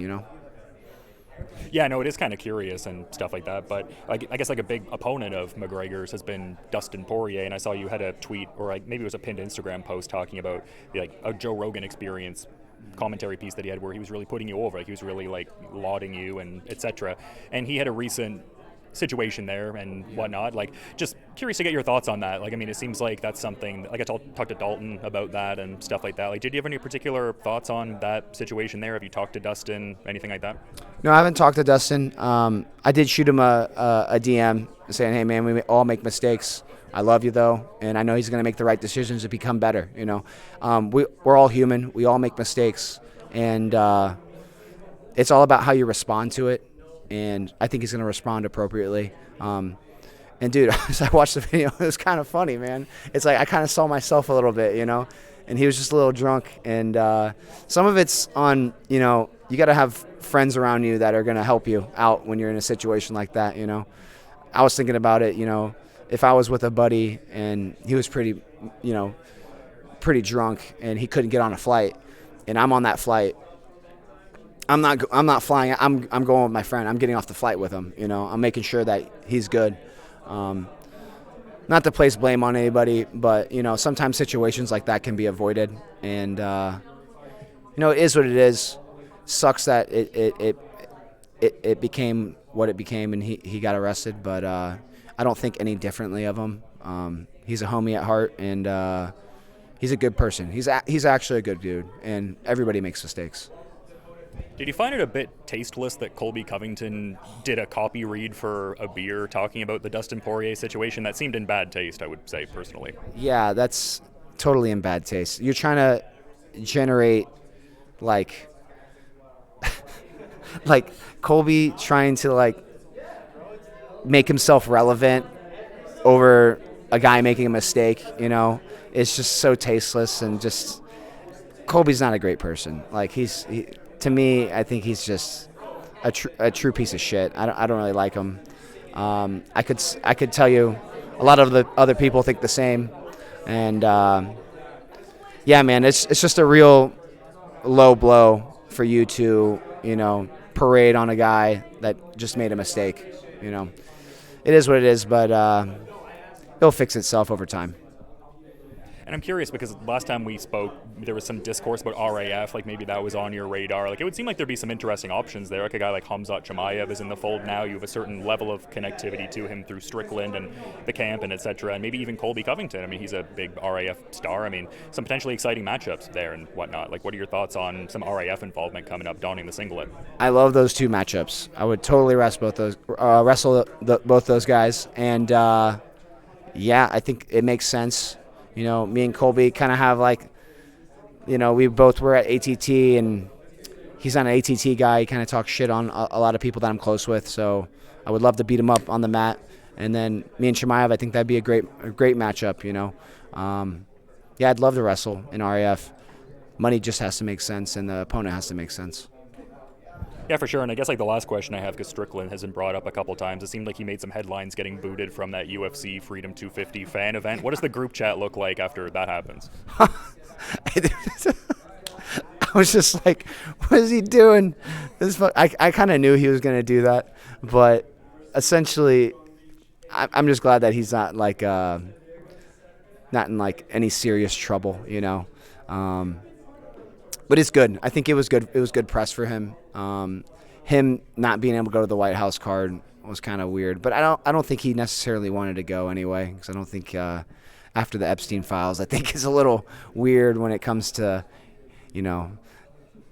Yeah, no, it is kind of curious and stuff like that. But I guess like a big opponent of McGregor's has been Dustin Poirier, and I saw you had a tweet, or maybe it was a pinned Instagram post talking about like a Joe Rogan Experience commentary piece that he had where he was really putting you over, like he was really like lauding you and etc. And he had a recent situation there and whatnot. Like, just curious to get your thoughts on that. Like, I mean, it seems like that's something, like I talked to Dalton about that and stuff like that. Like, did you have any particular thoughts on that situation there? Have you talked to Dustin, anything like that? No, I haven't talked to Dustin. I did shoot him a DM saying, hey, man, we all make mistakes. I love you, though, and I know he's going to make the right decisions to become better. You know, we're all human. We all make mistakes, and it's all about how you respond to it, and I think he's going to respond appropriately. And, dude, as I watched the video, it was kind of funny, man. It's like I kind of saw myself a little bit, you know, and he was just a little drunk. And some of it's on, you know, you got to have friends around you that are going to help you out when you're in a situation like that, you know. I was thinking about it, you know, if I was with a buddy and he was pretty, you know, pretty drunk and he couldn't get on a flight and I'm on that flight, I'm not flying. I'm going with my friend. I'm getting off the flight with him, you know. I'm making sure that he's good. Not to place blame on anybody, but, you know, sometimes situations like that can be avoided. And, you know, it is what it is. Sucks that it became what it became and he got arrested, but I don't think any differently of him. He's a homie at heart, and he's a good person. He's actually a good dude, and everybody makes mistakes. Did you find it a bit tasteless that Colby Covington did a copy read for a beer talking about the Dustin Poirier situation? That seemed in bad taste, I would say, personally. Yeah, that's totally in bad taste. You're trying to generate, like Colby trying to, like, make himself relevant over a guy making a mistake, you know. It's just so tasteless, and just Colby's not a great person. Like, to me, I think he's just a true piece of shit. I don't really like him. I could tell you a lot of the other people think the same, and yeah, man, it's just a real low blow for you to, you know, parade on a guy that just made a mistake. You know, it is what it is, but it'll fix itself over time. And I'm curious because last time we spoke, there was some discourse about RAF, like maybe that was on your radar. Like, it would seem like there'd be some interesting options there. Like a guy like Khamzat Chimaev is in the fold now. You have a certain level of connectivity to him through Strickland and the camp and et cetera. And maybe even Colby Covington. I mean, he's a big RAF star. I mean, some potentially exciting matchups there and whatnot. Like, what are your thoughts on some RAF involvement coming up, donning the singlet? I love those two matchups. I would totally wrestle both those guys. And yeah, I think it makes sense. You know, me and Colby kind of have, like, you know, we both were at ATT, and he's not an ATT guy. He kind of talks shit on a lot of people that I'm close with. So I would love to beat him up on the mat. And then me and Chimaev, I think that'd be a great matchup, you know. Yeah, I'd love to wrestle in RAF. Money just has to make sense, and the opponent has to make sense. Yeah, for sure. And I guess, like, the last question I have, because Strickland has been brought up a couple times, it seemed like he made some headlines getting booted from that UFC Freedom 250 fan event. What does the group chat look like after that happens? I was just like, what is he doing? I kind of knew he was going to do that, but essentially, I'm just glad that he's not, like, not in, like, any serious trouble, you know. But it's good. I think it was good. It was good press for him. Him not being able to go to the White House card was kind of weird, but I don't think he necessarily wanted to go anyway, because I don't think after the Epstein files, I think it's a little weird when it comes to, you know,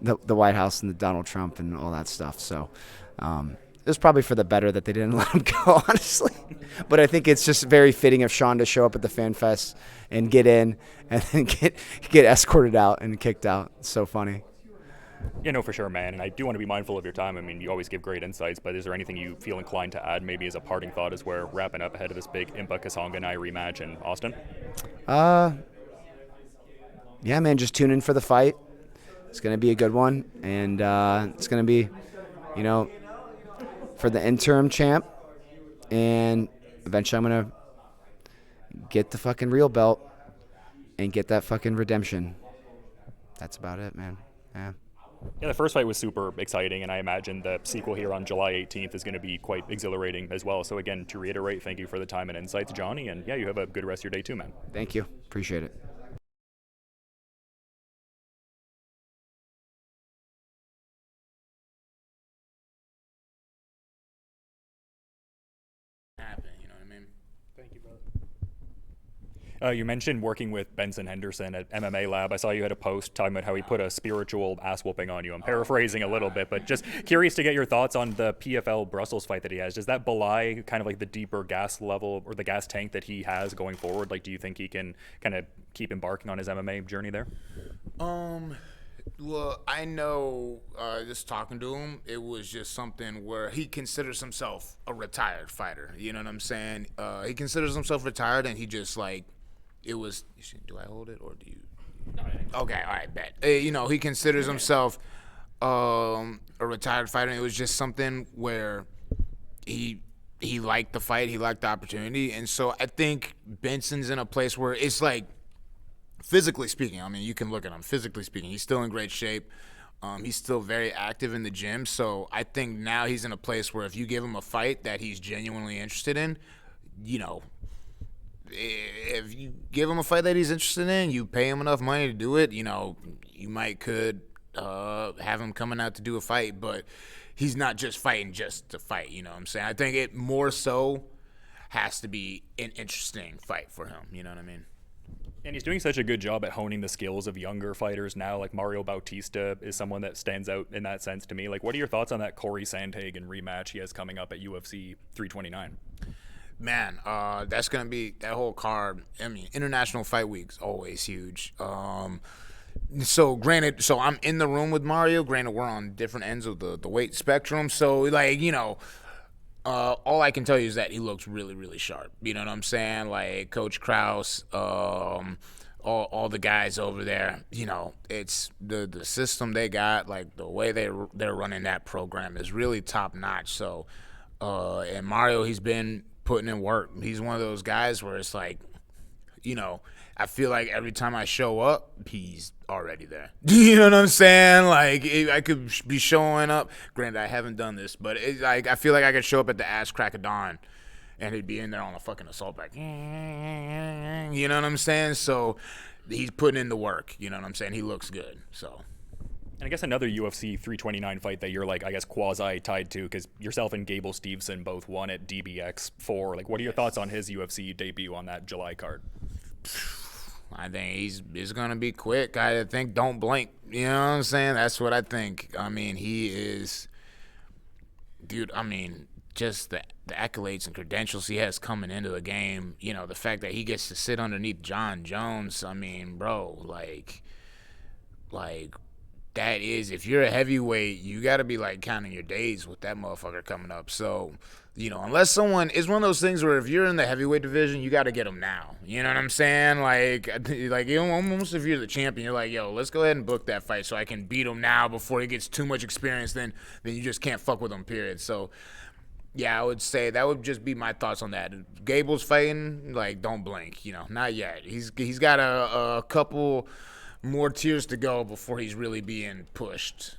the White House and the Donald Trump and all that stuff. So it was probably for the better that they didn't let him go, honestly. But I think it's just very fitting of Sean to show up at the Fan Fest and get in and then get escorted out and kicked out. It's so funny. Yeah, no, for sure, man. And I do want to be mindful of your time. I mean, you always give great insights, but is there anything you feel inclined to add maybe as a parting thought as we're wrapping up ahead of this big Impa Kasonga rematch in Austin? Yeah, man, just tune in for the fight. It's going to be a good one. And it's going to be, you know, for the interim champ. And eventually I'm going to get the fucking real belt and get that fucking redemption. That's about it, man. Yeah. Yeah, the first fight was super exciting, and I imagine the sequel here on July 18th is going to be quite exhilarating as well. So again, to reiterate, thank you for the time and insights, Johnny, and yeah, you have a good rest of your day too, man. Thank you. Appreciate it. You mentioned working with Benson Henderson at MMA Lab. I saw you had a post talking about how he put a spiritual ass whooping on you. I'm paraphrasing a little bit, but just curious to get your thoughts on the PFL Brussels fight that he has. Does that belie kind of like the deeper gas level or the gas tank that he has going forward? Like, do you think he can kind of keep embarking on his MMA journey there? Well, I know just talking to him, it was just something where he considers himself a retired fighter. You know what I'm saying? He considers himself retired, and he just like, it was, do I hold it or do you? Okay, all right, bet. He considers himself a retired fighter, and it was just something where he liked the fight, he liked the opportunity, and so I think Benson's in a place where it's like, physically speaking, I mean, you can look at him. Physically speaking, he's still in great shape. He's still very active in the gym. So I think now he's in a place where if you give him a fight that he's genuinely interested in, if you give him a fight that he's interested in, you pay him enough money to do it, you could have him coming out to do a fight. But he's not just fighting just to fight, you know what I'm saying? I think it more so has to be an interesting fight for him, you know what I mean? And he's doing such a good job at honing the skills of younger fighters now. Like Mario Bautista is someone that stands out in that sense to me. Like, what are your thoughts on that Corey Sandhagen rematch he has coming up at UFC 329? Man, that's going to be that whole card. I mean, International Fight Week's always huge. So I'm in the room with Mario. Granted, we're on different ends of the weight spectrum. So, all I can tell you is that he looks really, really sharp. You know what I'm saying? Like Coach Krause, all the guys over there. It's the system they got. Like the way they're running that program is really top notch. So, and Mario, he's been putting in work. He's one of those guys where it's like, I feel like every time I show up, he's already there. You know what I'm saying? Like, I could be showing up. Granted, I haven't done this, but I feel like I could show up at the ass crack of dawn, and he'd be in there on a fucking assault bike. You know what I'm saying? So he's putting in the work. You know what I'm saying? He looks good. So. And I guess another UFC 329 fight that you're like, I guess, quasi tied to, because yourself and Gable Steveson both won at DBX 4. Like, what are your thoughts on his UFC debut on that July card? I think he's going to be quick. I think don't blink. You know what I'm saying? That's what I think. I mean, he is – dude, I mean, just the accolades and credentials he has coming into the game, the fact that he gets to sit underneath John Jones, I mean, bro, like that is – if you're a heavyweight, you got to be, like, counting your days with that motherfucker coming up. So – unless someone, it's one of those things where if you're in the heavyweight division, you got to get them now. You know what I'm saying? Like almost if you're the champion, you're like, yo, let's go ahead and book that fight so I can beat him now before he gets too much experience. Then you just can't fuck with him, period. So, yeah, I would say that would just be my thoughts on that. Gable's fighting, like, don't blink. Not yet. He's got a couple more tiers to go before he's really being pushed.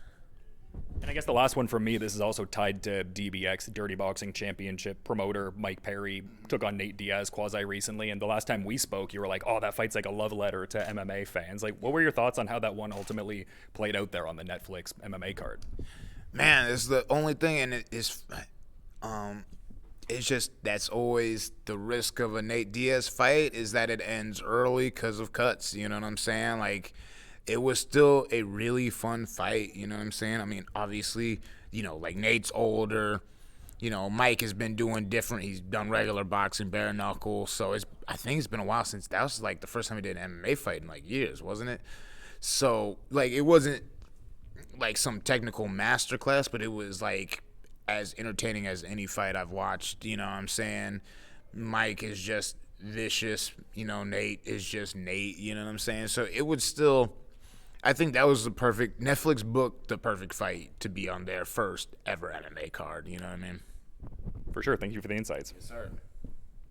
And I guess the last one for me, this is also tied to DBX, Dirty Boxing Championship promoter Mike Perry took on Nate Diaz quasi recently. And the last time we spoke, you were like, oh, that fight's like a love letter to MMA fans. Like, what were your thoughts on how that one ultimately played out there on the Netflix MMA card? Man, it's the only thing, and it's just that's always the risk of a Nate Diaz fight is that it ends early because of cuts. You know what I'm saying? Like, it was still a really fun fight, you know what I'm saying? I mean, obviously, like Nate's older. Mike has been doing different. He's done regular boxing, bare knuckle. So I think it's been a while since that was like the first time he did an MMA fight in like years, wasn't it? So, like, it wasn't like some technical masterclass, but it was like as entertaining as any fight I've watched, you know what I'm saying? Mike is just vicious, Nate is just Nate, you know what I'm saying? So it would still... I think that was the perfect – Netflix booked the perfect fight to be on their first ever MMA card, you know what I mean? For sure. Thank you for the insights. Yes, sir.